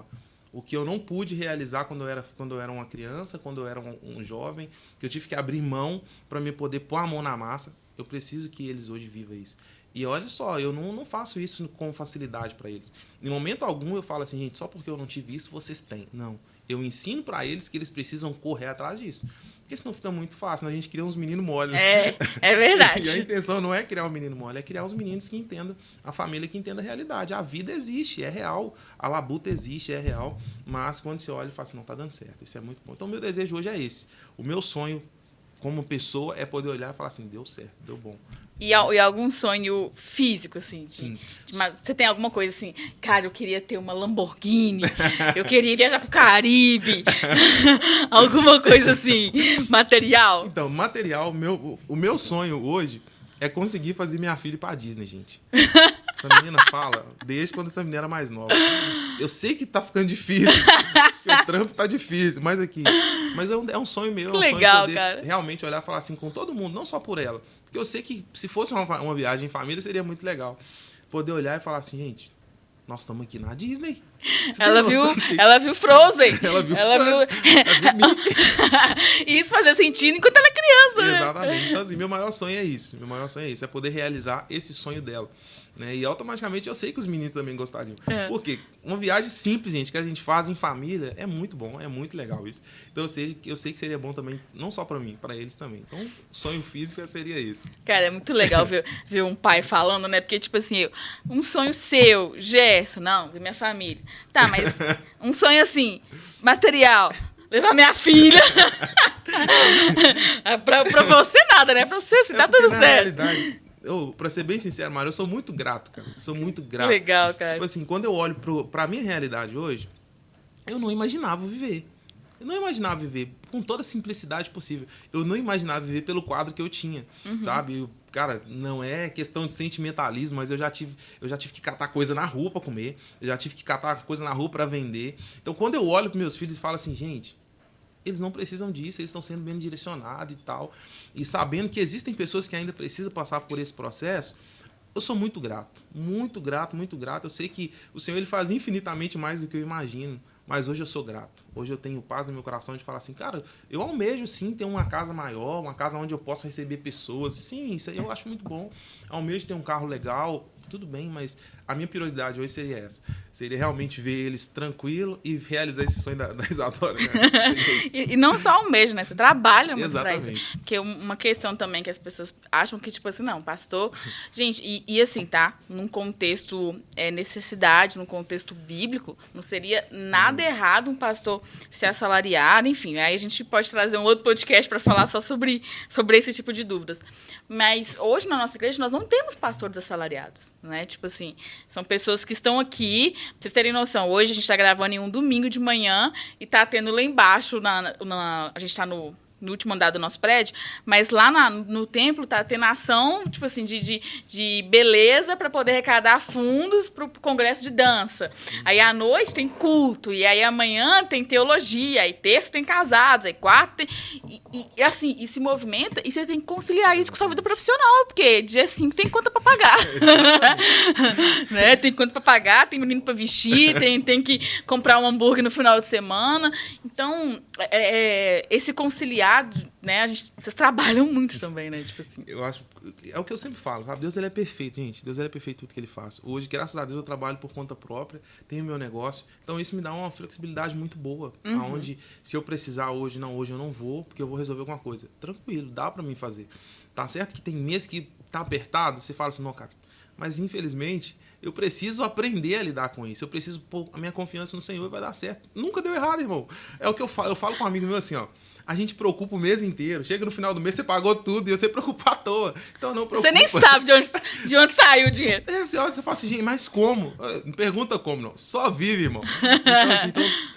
o que eu não pude realizar quando eu era uma criança, quando eu era um jovem, que eu tive que abrir mão para me poder pôr a mão na massa, eu preciso que eles hoje vivam isso. E olha só, eu não faço isso com facilidade para eles. Em momento algum eu falo assim, gente, só porque eu não tive isso, vocês têm. Não. Eu ensino para eles que eles precisam correr atrás disso. Porque senão fica muito fácil, né? A gente cria uns meninos moles. É verdade. E a intenção não é criar um menino mole, é criar os meninos que entendam, a família que entenda a realidade. A vida existe, é real. A labuta existe, é real. Mas quando você olha e fala assim, não, tá dando certo. Isso é muito bom. Então, o meu desejo hoje é esse. O meu sonho, como pessoa, é poder olhar e falar assim, deu certo, deu bom. E algum sonho físico, assim? Sim. Você tem alguma coisa assim, cara, eu queria ter uma Lamborghini, eu queria viajar pro Caribe, alguma coisa assim, material? Então, material, o meu sonho hoje é conseguir fazer minha filha ir pra Disney, gente. Essa menina fala, desde quando essa menina era mais nova. Eu sei que tá ficando difícil, que o trampo tá difícil, mas é um sonho meu. Que legal, sonho cara. Realmente olhar e falar assim com todo mundo, não só por ela. Porque eu sei que se fosse uma viagem em família, seria muito legal. Poder olhar e falar assim, gente, nós estamos aqui na Disney. Ela viu Frozen. Ela viu Mickey. E isso fazia sentido enquanto ela é criança, né? Exatamente. Então, assim, meu maior sonho é isso. É poder realizar esse sonho dela. Né? E automaticamente eu sei que os meninos também gostariam. Porque uma viagem simples, gente, que a gente faz em família, é muito bom, é muito legal isso. Então eu sei que seria bom também, não só pra mim, pra eles também. Então, sonho físico seria esse. Cara, é muito legal ver um pai falando, né? Porque, tipo assim, um sonho seu, Gerson, não, da minha família. Tá, mas um sonho assim, material, levar minha filha. pra você nada, né? Pra você, se tá tudo certo. Realidade, pra ser bem sincero, Mário, eu sou muito grato, cara. Sou muito grato. Legal, cara. Tipo assim, quando eu olho pra minha realidade hoje, eu não imaginava viver. Eu não imaginava viver com toda a simplicidade possível. Eu não imaginava viver pelo quadro que eu tinha, sabe? Cara, não é questão de sentimentalismo, mas eu já tive que catar coisa na rua pra comer. Eu já tive que catar coisa na rua pra vender. Então, quando eu olho pros meus filhos e falo assim, gente, eles não precisam disso, eles estão sendo bem direcionados e tal. E sabendo que existem pessoas que ainda precisam passar por esse processo, eu sou muito grato. Muito grato, muito grato. Eu sei que o Senhor ele faz infinitamente mais do que eu imagino. Mas hoje eu sou grato. Hoje eu tenho paz no meu coração de falar assim, cara, eu almejo sim ter uma casa maior, uma casa onde eu possa receber pessoas. Sim, isso aí eu acho muito bom. Almejo ter um carro legal, tudo bem, mas a minha prioridade hoje seria essa. Seria realmente ver eles tranquilos e realizar esse sonho da Isadora. Né? E não só almeja, né? Você trabalha muito pra isso. Exatamente. Porque uma questão também que as pessoas acham que, tipo assim, não, pastor... Gente, e assim, tá? Num contexto necessidade, num contexto bíblico, não seria nada errado um pastor ser assalariado, enfim. Aí a gente pode trazer um outro podcast para falar só sobre esse tipo de dúvidas. Mas hoje, na nossa igreja, nós não temos pastores assalariados, né? Tipo assim, são pessoas que estão aqui, pra vocês terem noção, hoje a gente está gravando em um domingo de manhã e tá tendo lá embaixo, a gente está no último andar do nosso prédio, mas lá no templo tá tendo ação, tipo assim, de beleza para poder arrecadar fundos para o congresso de dança. Aí à noite tem culto, e aí amanhã tem teologia, aí terça tem casados, aí quarta tem... E assim, e se movimenta, e você tem que conciliar isso com sua vida profissional, porque dia 5 tem conta para pagar. Né? Tem conta para pagar, tem menino para vestir, tem que comprar um hambúrguer no final de semana. Então, esse conciliar, né? Vocês trabalham muito também, né? Tipo assim. Eu acho... É o que eu sempre falo, sabe? Deus, ele é perfeito, gente. Deus, ele é perfeito em tudo que ele faz. Hoje, graças a Deus, eu trabalho por conta própria, tenho meu negócio. Então, isso me dá uma flexibilidade muito boa. Onde, se eu precisar hoje eu não vou, porque eu vou resolver alguma coisa. Tranquilo, dá pra mim fazer. Tá certo que tem mês que tá apertado, você fala assim, não, cara. Mas, infelizmente, eu preciso aprender a lidar com isso. Eu preciso pôr a minha confiança no Senhor e vai dar certo. Nunca deu errado, irmão. É o que eu falo. Eu falo com um amigo meu assim, ó. A gente preocupa o mês inteiro. Chega no final do mês, você pagou tudo e você preocupa à toa. Então não preocupa. Você nem sabe de onde saiu o dinheiro. Você olha e fala assim, gente, mas como? Não pergunta como, não. Só vive, irmão. Então, assim,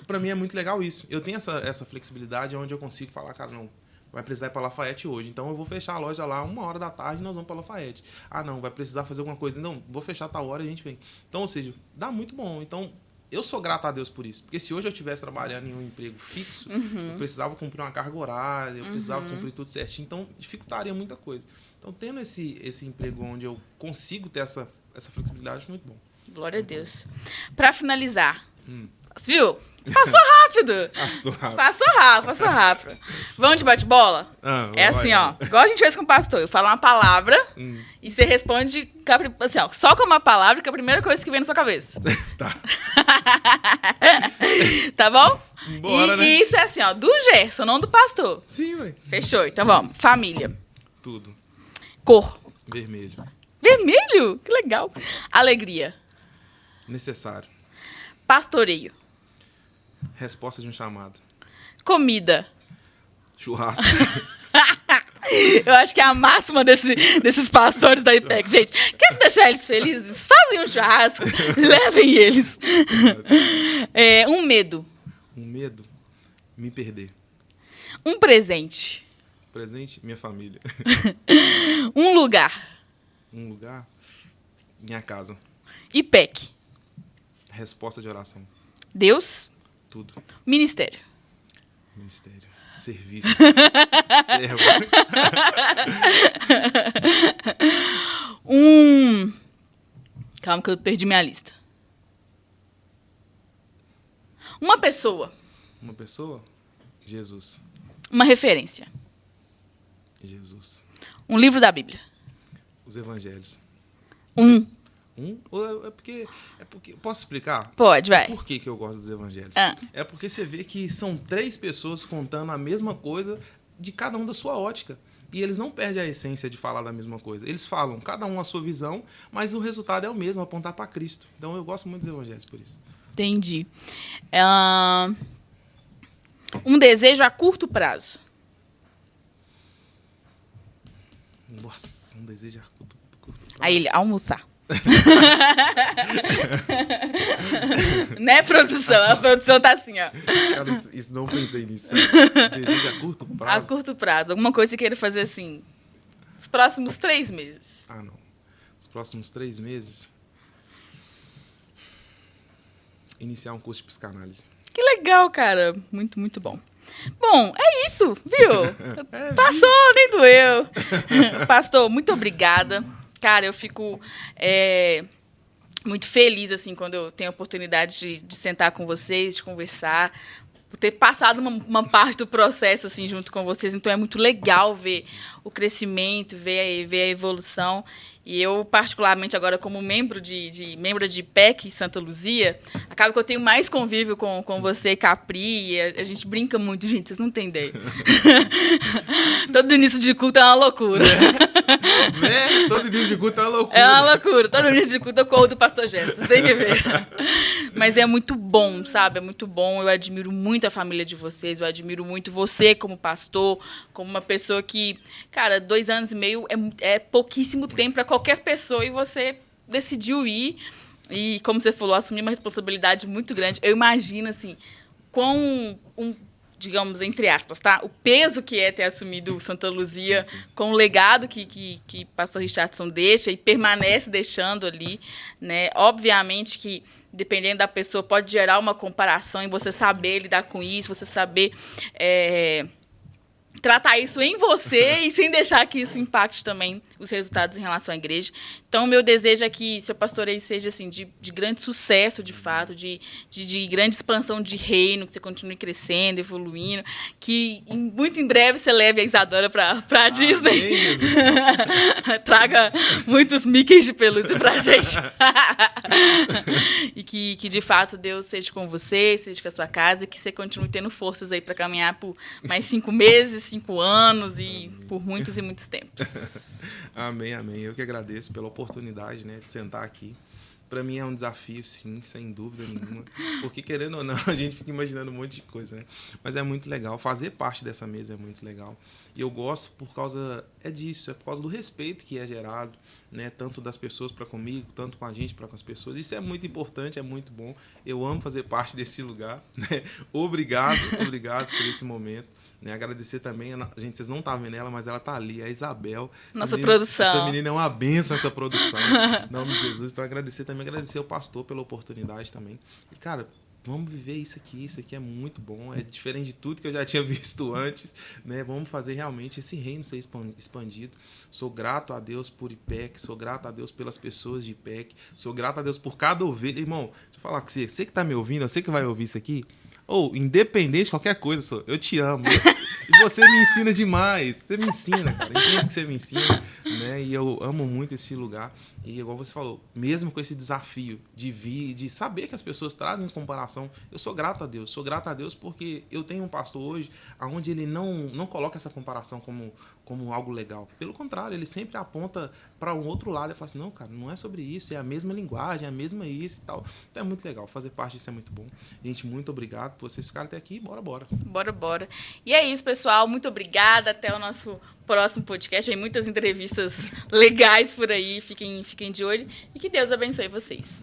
pra mim é muito legal isso. Eu tenho essa flexibilidade onde eu consigo falar, cara, não, vai precisar ir pra Lafayette hoje. Então eu vou fechar a loja lá 1h da tarde e nós vamos pra Lafayette. Ah, não, vai precisar fazer alguma coisa. Não, vou fechar tal hora e a gente vem. Então, ou seja, dá muito bom. Então, eu sou grato a Deus por isso. Porque se hoje eu estivesse trabalhando em um emprego fixo, eu precisava cumprir uma carga horária, eu precisava cumprir tudo certinho. Então, dificultaria muita coisa. Então, tendo esse emprego onde eu consigo ter essa flexibilidade, é muito bom. Glória a Deus. Para finalizar, viu? Passou rápido. Passou rápido. Vamos de bate-bola? É assim, ó. Igual a gente fez com o pastor. Eu falo uma palavra e você responde assim, ó, só com uma palavra, que é a primeira coisa que vem na sua cabeça. Tá. Tá bom? Bora, né? E isso é assim, ó, do Gerson, não do pastor. Sim, ué. Fechou. Então vamos. Família. Tudo. Cor. Vermelho. Vermelho? Que legal. Alegria. Necessário. Pastoreio. Resposta de um chamado. Comida. Churrasco. Eu acho que é a máxima desses pastores da IPEC. Gente, quer deixar eles felizes? Fazem um churrasco. Levem eles. Um medo. Um medo? Me perder. Um presente. Presente? Minha família. Um lugar. Um lugar? Minha casa. IPEC. Resposta de oração. Deus. Tudo. Ministério. Ministério. Serviço. Servo. Calma que eu perdi minha lista. Uma pessoa. Uma pessoa? Jesus. Uma referência. Jesus. Um livro da Bíblia. Os evangelhos. Um? Ou é porque... Posso explicar? Pode, vai. Por que eu gosto dos evangelhos? Ah. É porque você vê que são 3 pessoas contando a mesma coisa de cada um da sua ótica. E eles não perdem a essência de falar da mesma coisa. Eles falam, cada um a sua visão, mas o resultado é o mesmo, apontar para Cristo. Então eu gosto muito dos evangelhos por isso. Entendi. Um desejo a curto prazo. Nossa, um desejo a curto prazo. Aí ele, almoçar. Né, produção? A produção tá assim, ó. Cara, isso não pensei nisso. Desejo a curto prazo? A curto prazo. Alguma coisa que queira fazer assim, os próximos 3 meses. Ah, não. Os próximos 3 meses... Iniciar um curso de psicanálise. Que legal, cara. Muito, muito bom. Bom, é isso, viu? Passou, nem doeu. Pastor, muito obrigada. Cara, eu fico muito feliz, assim, quando eu tenho a oportunidade de sentar com vocês, de conversar, por ter passado uma parte do processo, assim, junto com vocês. Então, é muito legal ver o crescimento, ver a evolução. E eu, particularmente, agora, como membro de IPEC Santa Luzia, acaba que eu tenho mais convívio com você, Capri, e a gente brinca muito, gente, vocês não têm ideia. Todo início de culto é uma loucura. Todo início de culto é uma loucura. É uma loucura. Todo início de culto é o coro do pastor Gerson, vocês têm que ver. Mas é muito bom, sabe? É muito bom. Eu admiro muito a família de vocês, eu admiro muito você como pastor, como uma pessoa que, cara, 2 anos e meio é pouquíssimo tempo para qualquer pessoa e você decidiu ir e, como você falou, assumir uma responsabilidade muito grande. Eu imagino, assim, digamos, entre aspas, tá? O peso que é ter assumido Santa Luzia com o legado que pastor Richardson deixa e permanece deixando ali, né? Obviamente que, dependendo da pessoa, pode gerar uma comparação e você saber lidar com isso, você saber tratar isso em você e sem deixar que isso impacte também os resultados em relação à igreja. Então, o meu desejo é que seu pastoreio seja assim, de grande sucesso, de fato, de grande expansão de reino, que você continue crescendo, evoluindo, que muito em breve você leve a Isadora para a Disney. Traga muitos Mickeys de pelúcia para a gente. E que, de fato, Deus seja com você, seja com a sua casa, e que você continue tendo forças aí para caminhar por mais 5 meses, 5 anos e por muitos e muitos tempos. Amém, amém. Eu que agradeço pela oportunidade, né, de sentar aqui. Para mim é um desafio, sim, sem dúvida nenhuma. Porque, querendo ou não, a gente fica imaginando um monte de coisa, né? Mas é muito legal. Fazer parte dessa mesa é muito legal. E eu gosto por causa disso, é por causa do respeito que é gerado, né? Tanto das pessoas para comigo, tanto com a gente para com as pessoas. Isso é muito importante, é muito bom. Eu amo fazer parte desse lugar, né? Obrigado por esse momento. Né, agradecer também, gente, vocês não estão vendo ela, mas ela está ali, a Isabel. Nossa produção. Essa menina é uma bênção, essa produção. Em nome de Jesus. Então, agradecer ao pastor pela oportunidade também. E, cara, vamos viver isso aqui é muito bom, é diferente de tudo que eu já tinha visto antes, né? Vamos fazer realmente esse reino ser expandido. Sou grato a Deus por IPEC, sou grato a Deus pelas pessoas de IPEC, sou grato a Deus por cada ovelha. Irmão, deixa eu falar com você que está me ouvindo, você que vai ouvir isso aqui, Ou, independente de qualquer coisa, eu te amo. E você me ensina demais. Você me ensina, cara. Entende que você me ensina, né? E eu amo muito esse lugar. E igual você falou, mesmo com esse desafio de vir, de saber que as pessoas trazem comparação, eu sou grato a Deus. Sou grato a Deus porque eu tenho um pastor hoje onde ele não coloca essa comparação como algo legal. Pelo contrário, ele sempre aponta para um outro lado e fala assim, não, cara, não é sobre isso, é a mesma linguagem, é a mesma isso e tal. Então é muito legal, fazer parte disso é muito bom. Gente, muito obrigado por vocês ficarem até aqui. Bora. Bora. E é isso, pessoal. Muito obrigada. Até o nosso próximo podcast. Tem muitas entrevistas legais por aí. Fiquem de olho. E que Deus abençoe vocês.